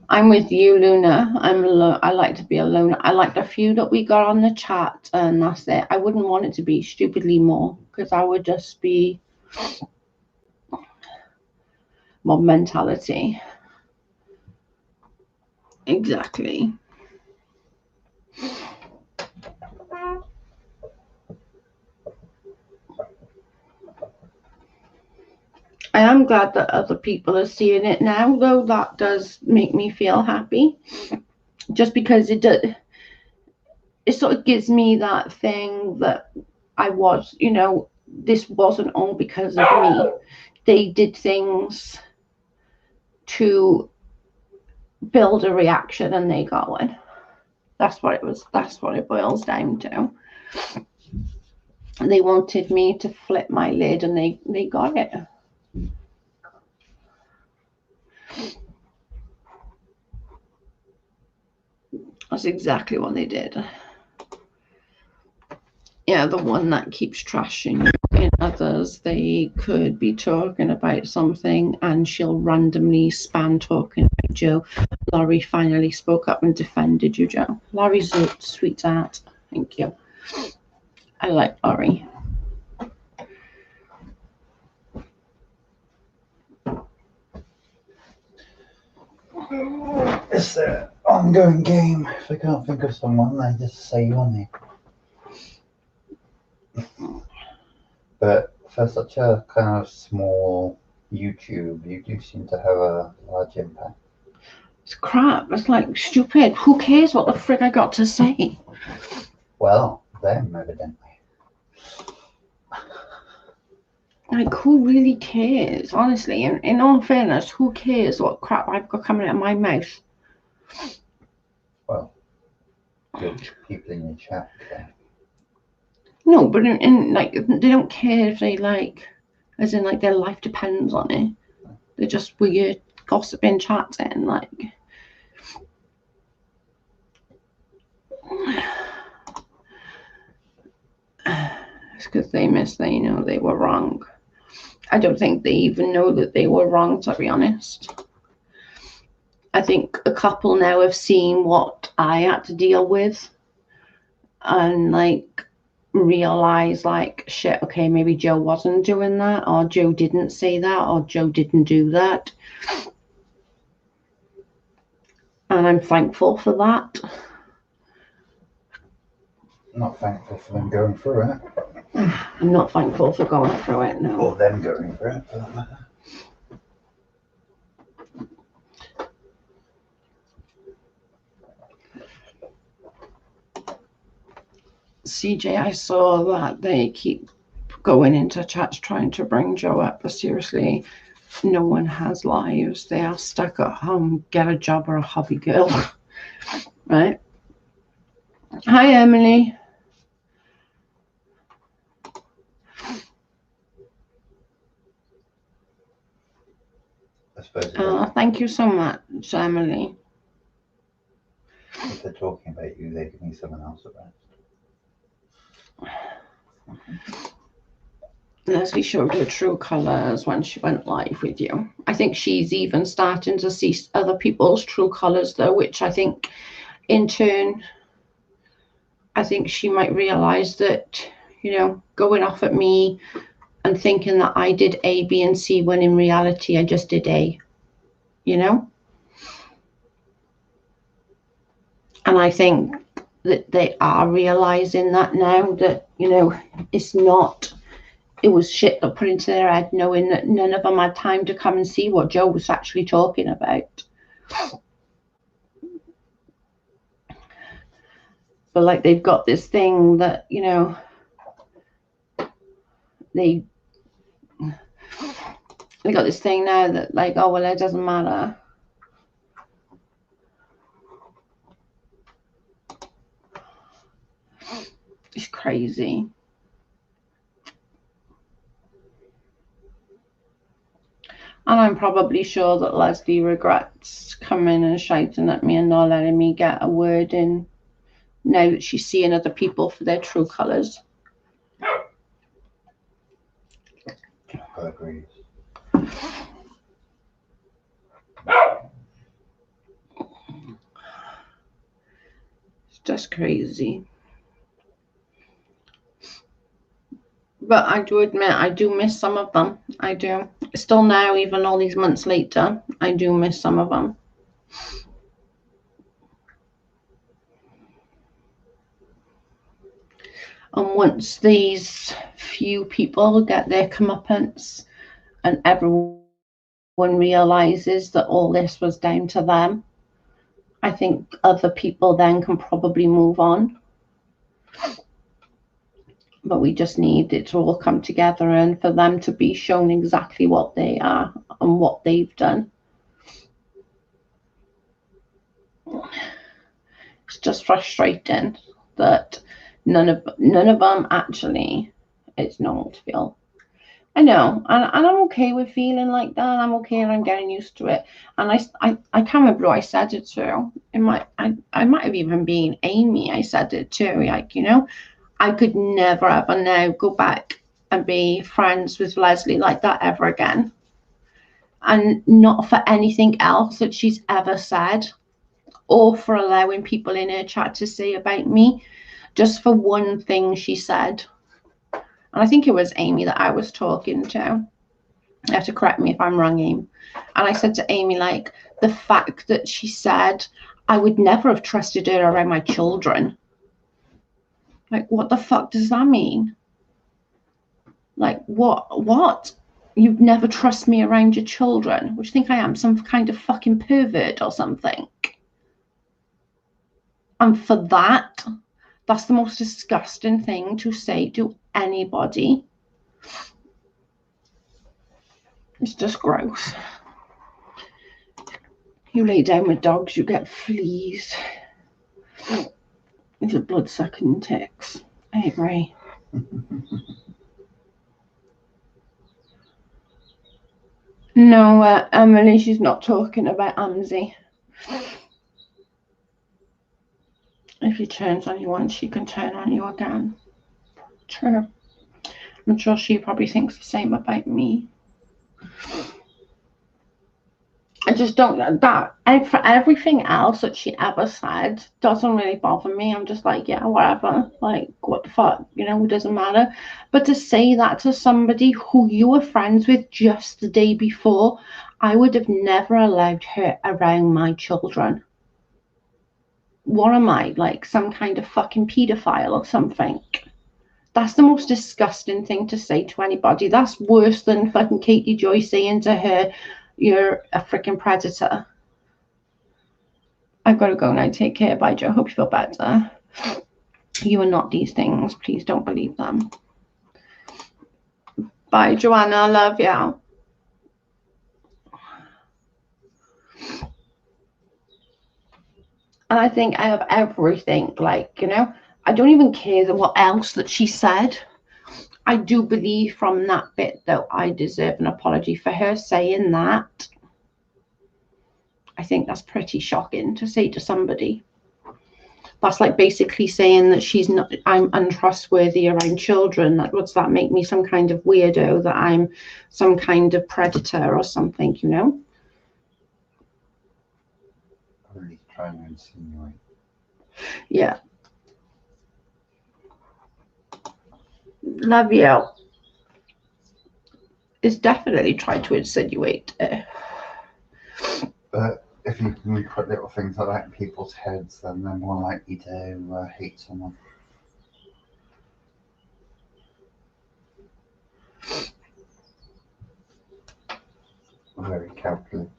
I'm with you, Luna. I like to be alone. I like the few that we got on the chat, and that's it. I wouldn't want it to be stupidly more, because I would just be mob mentality. Exactly. I am glad that other people are seeing it now, though. That does make me feel happy, just because it sort of gives me that thing that I was, you know, this wasn't all because of me. They did things to build a reaction and they got one. That's what it boils down to. They wanted me to flip my lid and they got it. That's exactly what they did. Yeah, the one that keeps trashing in others, they could be talking about something and she'll randomly spam talking about Joe. Laurie finally spoke up and defended you, Joe. Laurie's a sweetheart. Thank you. I like Laurie. It's an ongoing game. If I can't think of someone, I just say your name. But for such a kind of small YouTube, you do seem to have a large impact. It's crap. It's like stupid. Who cares what the frick I got to say? Well, them evidently. Like, who really cares? Honestly, in all fairness, who cares what crap I've got coming out of my mouth? Well, good people in your chat there. No, but in like, they don't care if they like, as in like their life depends on it. They're just weird gossiping chatting, like. It's because they know they were wrong. I don't think they even know that they were wrong, to be honest. I think a couple now have seen what I had to deal with and like realize like, shit, okay, maybe Joe wasn't doing that, or Joe didn't say that, or Joe didn't do that. And I'm thankful for that. Not thankful for them going through it. I'm not thankful for going through it, no. Or them going through it, for that matter. CJ, I saw that they keep going into chats trying to bring Joe up, but seriously, no one has lives. They are stuck at home. Get a job or a hobby, girl. Right? Hi, Emily. I suppose Thank you so much, Emily. if they're talking about you, they're giving someone else a rest. Leslie showed her true colours when she went live with you. I think she's even starting to see other people's true colours though, which I think in turn, I think she might realise that, you know, going off at me and thinking that I did A, B, and C when in reality I just did A, you know? And I think that they are realising that now, that, you know, it's not, it was shit that put into their head, knowing that none of them had time to come and see what Joe was actually talking about. But like, they've got this thing that, you know, they got this thing now that like, oh, well, it doesn't matter. It's crazy. And I'm probably sure that Leslie regrets coming and shouting at me and not letting me get a word in now that she's seeing other people for their true colours. I agree. It's just crazy. But I do admit, I do miss some of them. I do. Still now, even all these months later, I do miss some of them. And once these few people get their comeuppance and everyone realizes that all this was down to them, I think other people then can probably move on. But we just need it to all come together and for them to be shown exactly what they are and what they've done. It's just frustrating that none of them actually, it's normal to feel. I know, and I'm okay with feeling like that. I'm okay, and I'm getting used to it. And I can't remember who I said it to. I might have even been Amy. I said it to, like, you know, I could never ever now go back and be friends with Leslie like that ever again. And not for anything else that she's ever said, or for allowing people in her chat to say about me, just for one thing she said. And I think it was Amy that I was talking to. You have to correct me if I'm wrong, Amy. And I said to Amy, like, the fact that she said, I would never have trusted her around my children. Like, what the fuck does that mean? Like, what? You'd never trust me around your children? Would you think I am, some kind of fucking pervert or something? And for that, that's the most disgusting thing to say to anybody. It's just gross. You lay down with dogs, you get fleas. These are blood-sucking ticks. I agree. No, Emily, she's not talking about Amzi. If he turns on you once, she can turn on you again. True. I'm sure she probably thinks the same about me. I just don't know that. And for everything else that she ever said doesn't really bother me. I'm just like, yeah, whatever. Like, what the fuck? You know, it doesn't matter. But to say that to somebody who you were friends with just the day before, I would have never allowed her around my children. What am I, like some kind of fucking pedophile or something? That's the most disgusting thing to say to anybody. That's worse than fucking Katie Joy saying to her, you're a freaking predator. I've got to go now. Take care. Bye, Joe. Hope you feel better. You are not these things. Please don't believe them. Bye, Joanna. Love you. And I think I have everything, like, you know, I don't even care what else that she said. I do believe from that bit, though, I deserve an apology for her saying that. I think that's pretty shocking to say to somebody. That's like basically saying that she's not, I'm untrustworthy around children. Like, what's that make me, some kind of weirdo, that I'm some kind of predator or something, you know? Really trying to insinuate. Yeah. Love you. Is definitely trying to insinuate. But if you can put little things like that in people's heads, then they're more likely to hate someone. Very calculated.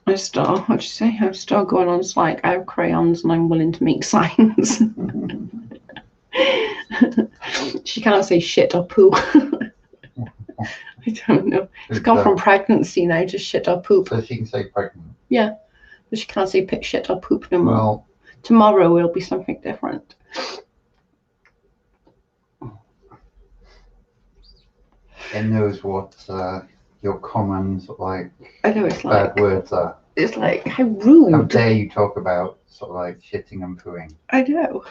I'm still, what'd you say? I'm still going on. It's like I have crayons and I'm willing to make signs. She can't say shit or poo. I don't know. It's gone from pregnancy now to shit or poop. So she can say pregnant. Yeah, but she can't say shit or poop no more. Well, tomorrow will be something different. it knows what your common sort of like I know, it's bad like words are. it's like how rude. How dare you talk about sort of like shitting and pooing? I know.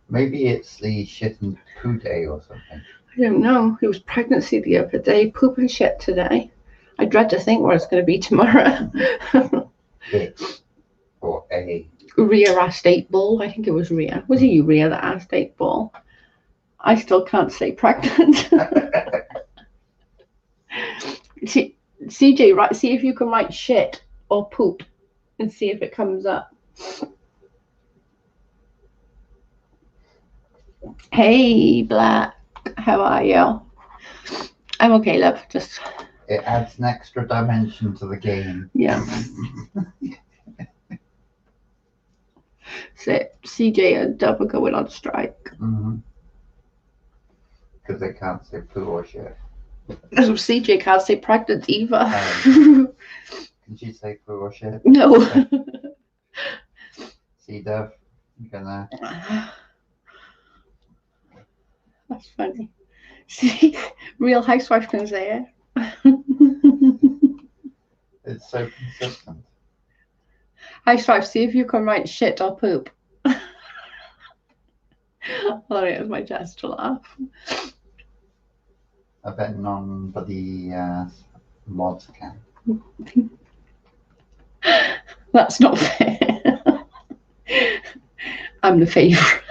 Maybe it's the shit and poo day or something. I don't know. It was pregnancy the other day, poop and shit today. I dread to think what it's going to be tomorrow. It or a Rhea asked 8 ball. I think it was Rhea. Was it you, Rhea, that asked 8 ball? I still can't say pregnant. CJ, right? See if you can write shit or poop and see if it comes up. Hey, Black. How are you? I'm okay, love. Just it adds an extra dimension to the game. Yeah. So CJ and Dub are going on strike. Because they can't say poo or shit. So CJ can't say pregnant either. Can she say poo or shit? No. See, Dev, you're gonna. That's funny. See, Real Housewife can say it. It's so consistent. Housewife, see if you can write shit or poop. Oh, it was my chest to laugh. I bet none but the mods can. That's not fair. I'm the favourite.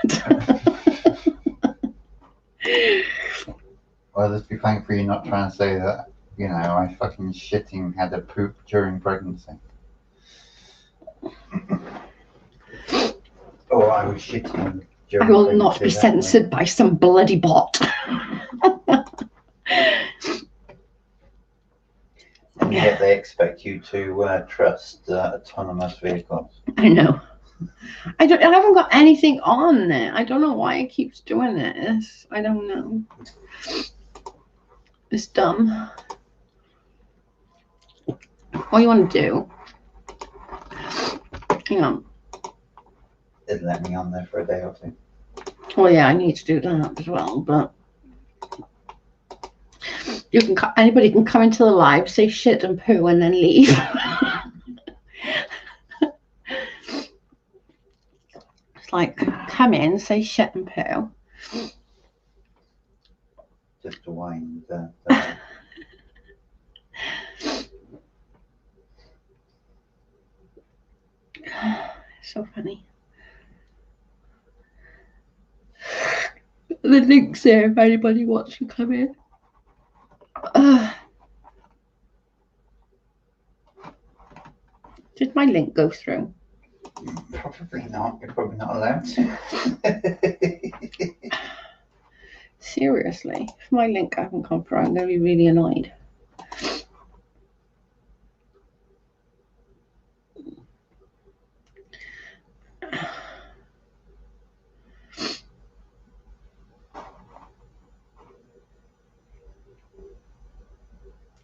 Well, let's be thankful you're not trying to say that you know, I fucking shitting had a poop during pregnancy. Or I was shitting during I will pregnancy. not be that censored by some bloody bot. And yet they expect you to trust autonomous vehicles. I know. I haven't got anything on there. I don't know why it keeps doing this. I don't know. It's dumb. What you want to do? Hang on. It let me on there for a day or two. Well, yeah, I need to do that as well. But you can. Anybody can come into the live, say shit and poo, and then leave. It's like come in, say shit and poo. Just to wind. So funny. The link's there if anybody wants to come in. Did my link go through? Probably not. You're probably not allowed to. Seriously, if my link hasn't come through, I'm going to be really annoyed.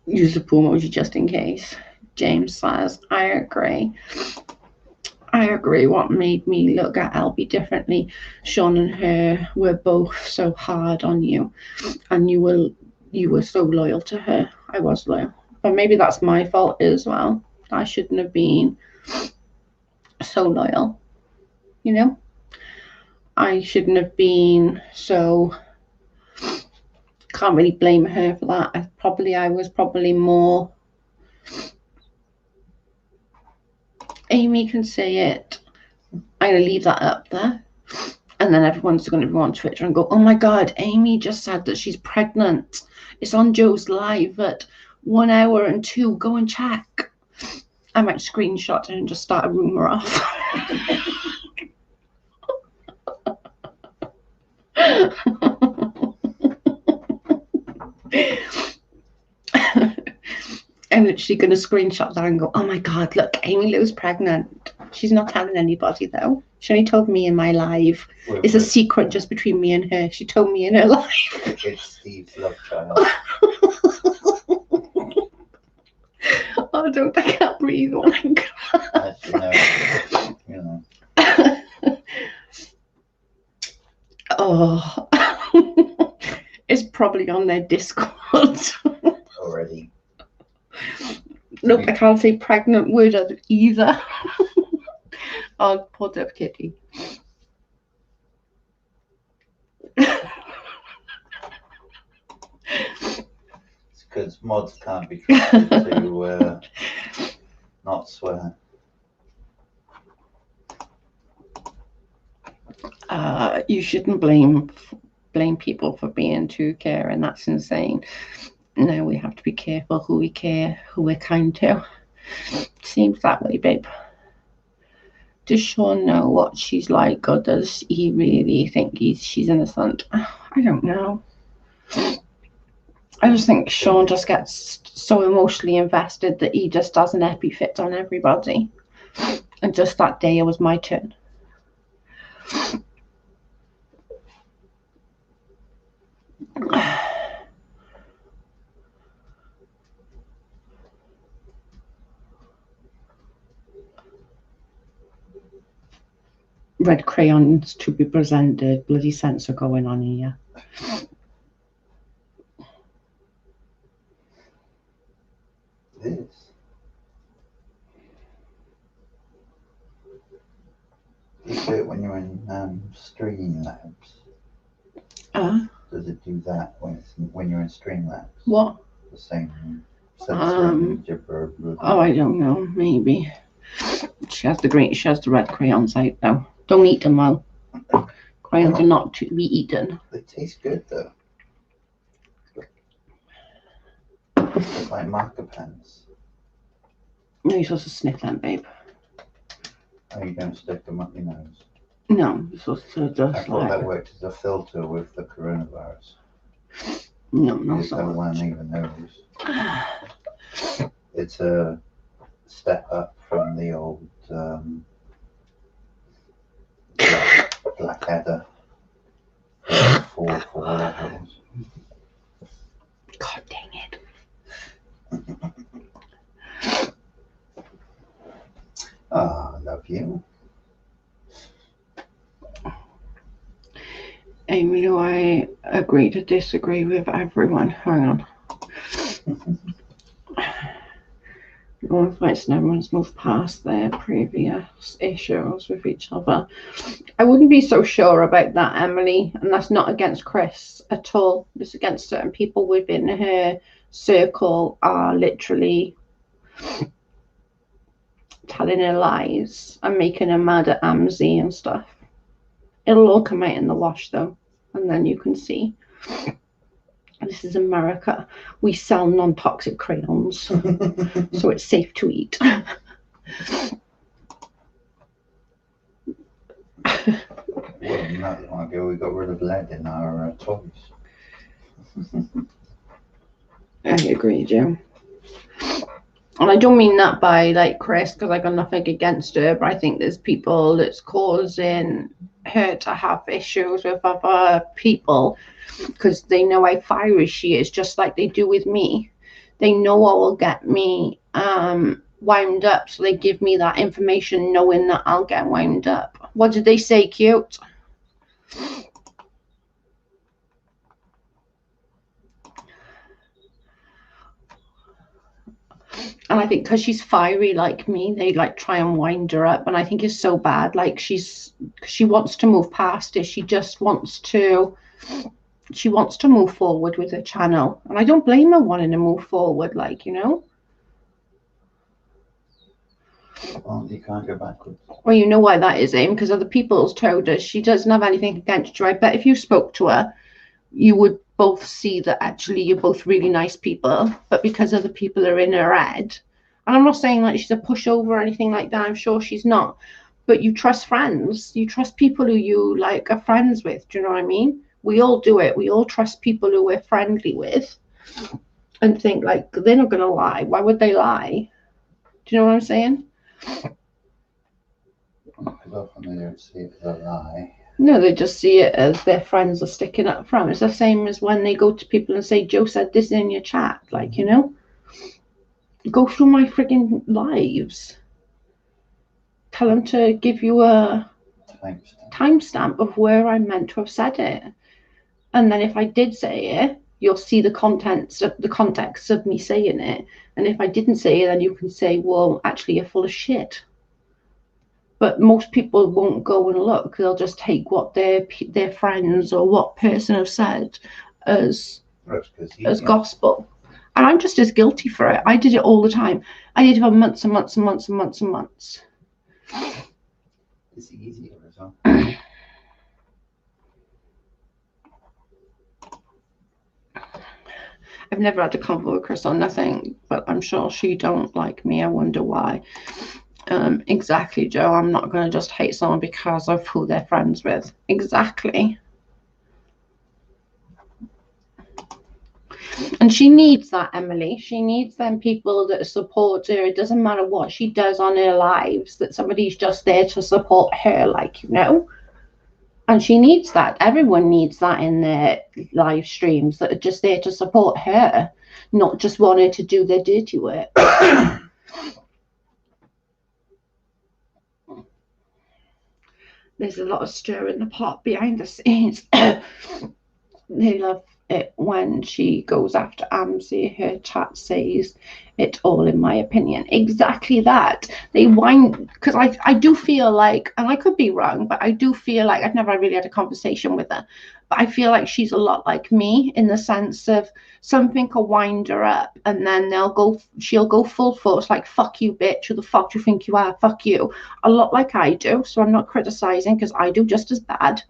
Use the pool emoji just in case. James says, I agree. I agree. What made me look at Albie differently? Sean and her were both so hard on you, and you were so loyal to her. I was loyal, but maybe that's my fault as well. I shouldn't have been so loyal. You know, I shouldn't have been so. Can't really blame her for that. I was probably more. Amy can say it. I'm going to leave that up there. And then everyone's going to go on Twitter and go, oh my God, Amy just said that she's pregnant. It's on Joe's live at 1 hour and 2. Go and check. I might screenshot it and just start a rumor off. I'm literally going to screenshot that and go, oh my God, look, Amy Lou's pregnant. She's not telling anybody though. She only told me in my live. It's a secret just between me and her. She told me in her live. It's Steve's love child. Oh, I can't breathe when I cry. You know. Oh, it's probably on their Discord. Already. Nope, I can't say pregnant word either. Oh, poor dead kitty. It's because mods can't be trusted to not swear. You shouldn't blame people for being too caring. That's insane. No, we have to be careful who we care, who we're kind to. Seems that way, babe. Does Sean know what she's like, or does he really think she's innocent? I don't know. I just think Sean just gets so emotionally invested that he just does an epi-fit on everybody. And just that day, it was my turn. Red crayons to be presented. Bloody censor going on here. This. You do it when you're in Streamlabs. Does it do that when you're in Streamlabs? What? The same censoring gibber. Oh, I don't know. Maybe. She has the red crayons out though. Don't eat them, Al. Crayons are not to be eaten. They taste good though. Just like marker pens. No, you're supposed to sniff them, babe. Are you going to stick them up your nose? No, you're supposed to I just thought that like... worked as a filter with the coronavirus. No, You not just so don't want much. to leave a nose. It's a step up from the old Blackadder 4 whatever it was. God dang it. Oh, I love you. Amy, do I agree to disagree with everyone? Hang on. Going fights and everyone's moved past their previous issues with each other. I wouldn't be so sure about that, Emily, and that's not against Chris at all. It's against certain people within her circle are literally telling her lies and making her mad at Amzi and stuff. It'll all come out in the wash though, and then you can see. This is America. We sell non-toxic crayons, so it's safe to eat. Well, not long ago we got rid of lead in our toys. I agree, Joe. And I don't mean that by like Chris, because I got nothing against her, but I think there's people that's causing her to have issues with other people because they know how fiery she is, just like they do with me. They know what will get me wound up, so they give me that information knowing that I'll get wound up. What did they say, cute? And I think because she's fiery like me, they like try and wind her up, and I think it's so bad. Like she wants to move past it. She wants to move forward with her channel, and I don't blame her wanting to move forward. Like, you know. Well, you can't go backwards. Well, you know why that is, Aim, because other people's told her she doesn't have anything against you. I bet if you spoke to her, you would both see that actually you're both really nice people, but because other people are in her head, and I'm not saying like she's a pushover or anything like that, I'm sure she's not, but you trust friends, you trust people who you like are friends with. Do you know what I mean? We all do it. We all trust people who we're friendly with and think like they're not going to lie. Why would they lie? Do you know what I'm saying? Because often they don't see it as a lie. No, they just see it as their friends are sticking up for them. It's the same as when they go to people and say, Joe said this in your chat. Like, you know, go through my frigging lives. Tell them to give you a timestamp of where I meant to have said it. And then if I did say it, you'll see the context of me saying it. And if I didn't say it, then you can say, well, actually, you're full of shit. But most people won't go and look. They'll just take what their friends or what person have said as gospel. And I'm just as guilty for it. I did it all the time. I did it for months and months and months and months and months. It's easier as well. I've never had a convo with Chris on nothing, but I'm sure she don't like me. I wonder why. Exactly, Joe. I'm not going to just hate someone because of who they're friends with. Exactly. And she needs that, Emily. She needs them people that support her. It doesn't matter what she does on her lives, that somebody's just there to support her, like, you know. And she needs that. Everyone needs that in their live streams, that are just there to support her, not just want her to do their dirty work. There's a lot of stir in the pot behind the scenes. They love it when she goes after Amzi. Her chat says it all, in my opinion. Exactly that. They whine, because I do feel like, and I could be wrong, but I do feel like, I've never really had a conversation with her, but I feel like she's a lot like me in the sense of something will wind her up and then she'll go full force, like, fuck you, bitch, who the fuck do you think you are, fuck you, a lot like I do. So I'm not criticizing, because I do just as bad.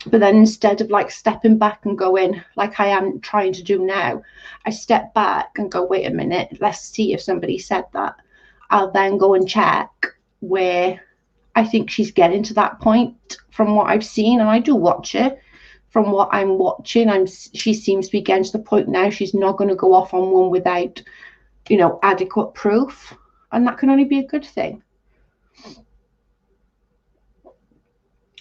But then instead of like stepping back and going like I am trying to do now, I step back and go, wait a minute, let's see if somebody said that. I'll then go and check where I think she's getting to that point from what I've seen. And I do watch it. From what I'm watching, she seems to be getting to the point now she's not going to go off on one without, you know, adequate proof. And that can only be a good thing.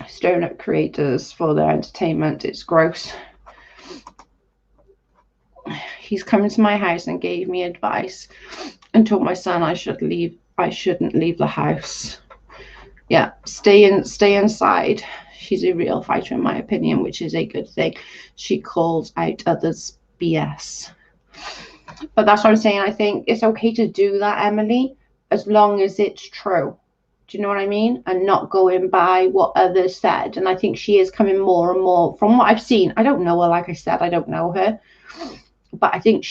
Staring at creators for their entertainment, it's gross. He's come into my house and gave me advice and told my son I shouldn't leave the house. Yeah, stay inside. She's a real fighter in my opinion, which is a good thing. She calls out others BS. But that's what I'm saying. I think it's okay to do that, Emily, as long as it's true. Do you know what I mean? And not going by what others said. And I think she is coming more and more from what I've seen. I don't know her, like I said, I don't know her. But I think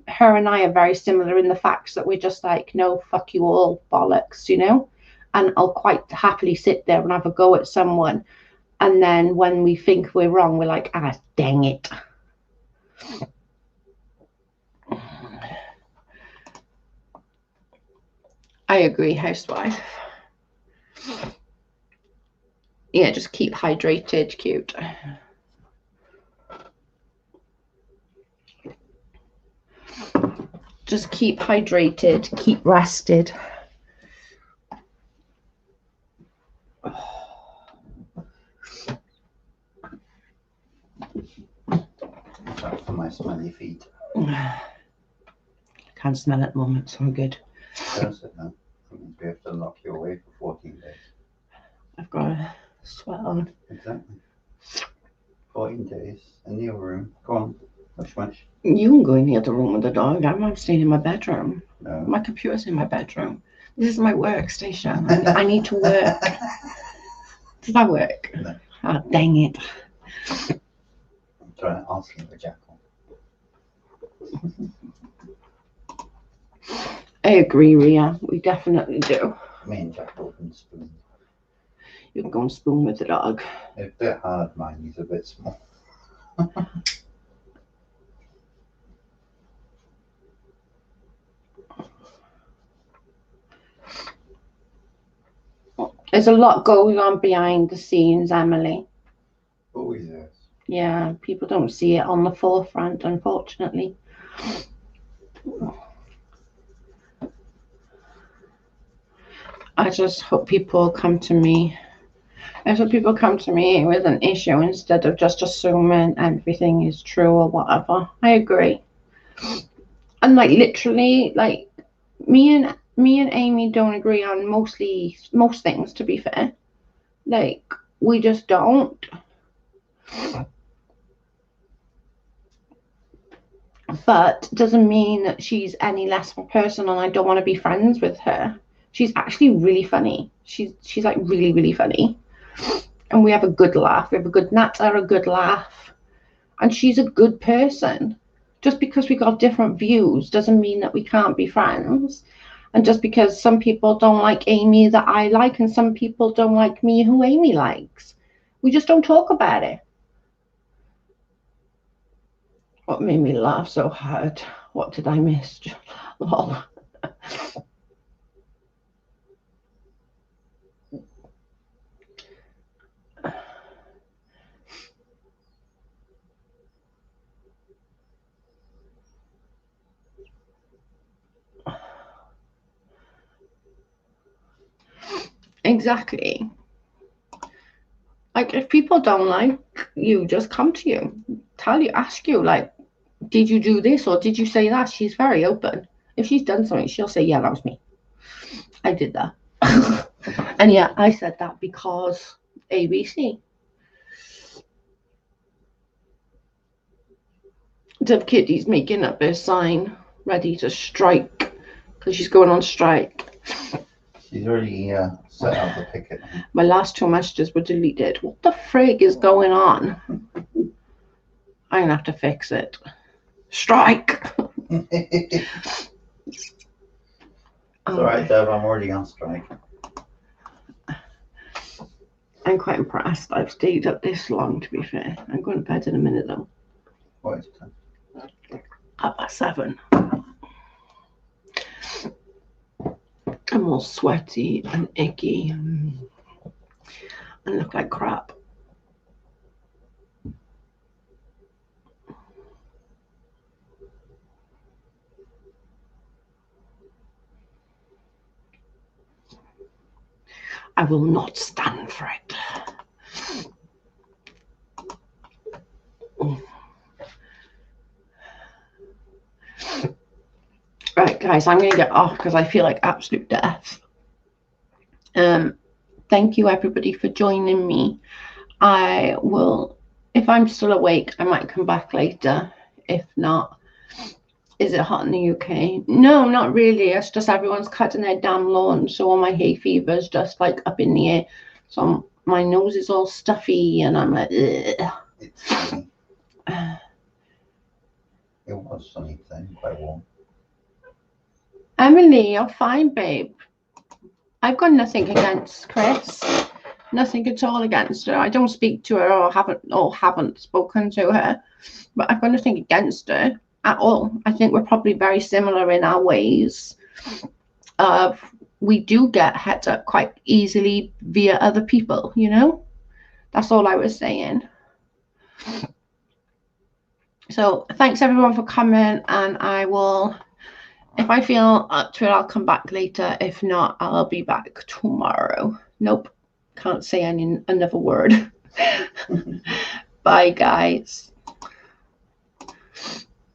her and I are very similar in the facts that we're just like, no, fuck you all, bollocks, you know? And I'll quite happily sit there and have a go at someone. And then when we think we're wrong, we're like, ah, dang it. I agree, housewife. Yeah, just keep hydrated, cute. Just keep hydrated, keep rested. That's for my smelly feet. Can't smell at the moment, so I'm good. Does it now? That means we have to lock you away for 14 days. I've got a sweat on. Exactly. 14 days in your room. Go on. Mush, mush. You can go in the other room with the dog. I'm staying in my bedroom. No. My computer's in my bedroom. This is my workstation. I need to work. Does that work? No. Oh, dang it. I'm trying to ask you for Jackal. I agree, Ria. We definitely do. Me and Jackal can spoon. You can go and spoon with the dog. It's a bit hard, mine. He's a bit small. There's a lot going on behind the scenes, Emily. Always is. Yeah, people don't see it on the forefront, unfortunately. I just hope people come to me. I hope people come to me with an issue instead of just assuming everything is true or whatever. I agree. And like literally, like me and Amy don't agree on most things, to be fair. Like we just don't. But doesn't mean that she's any less of a person and I don't want to be friends with her. She's actually really funny. She's like really, really funny. And we have a good laugh. We have a good natter, a good laugh. And she's a good person. Just because we got different views doesn't mean that we can't be friends. And just because some people don't like Amy that I like and some people don't like me who Amy likes. We just don't talk about it. What made me laugh so hard? What did I miss? Lol. Exactly. Like if people don't like you, just come to you, tell you, ask you, like, did you do this or did you say that? She's very open. If she's done something, she'll say, yeah, that was me. I did that. And yeah, I said that because ABC. Dev Kitty's making up her sign, ready to strike, because she's going on strike. She's already set up the picket. My last 2 messages were deleted. What the frig is going on? I'm going to have to fix it. Strike! It's alright, Dev, I'm already on strike. I'm quite impressed I've stayed up this long, to be fair. I'm going to bed in a minute, though. What is it? 7:30. I'm all sweaty and icky and look like crap. I will not stand for it. Right, guys, I'm going to get off because I feel like absolute death. Thank you, everybody, for joining me. I will, if I'm still awake, I might come back later. If not, is it hot in the UK? No, not really. It's just everyone's cutting their damn lawn, so all my hay fever's just like up in the air. So my nose is all stuffy, and I'm like, ugh. It's sunny. It was sunny then, quite warm. Emily, you're fine, babe. I've got nothing against Chris. Nothing at all against her. I don't speak to her or haven't spoken to her, but I've got nothing against her at all. I think we're probably very similar in our ways of we do get heads up quite easily via other people, you know? That's all I was saying. So thanks everyone for coming, and I will, if I feel up to it, I'll come back later. If not, I'll be back tomorrow. Nope, can't say another word. Bye, guys.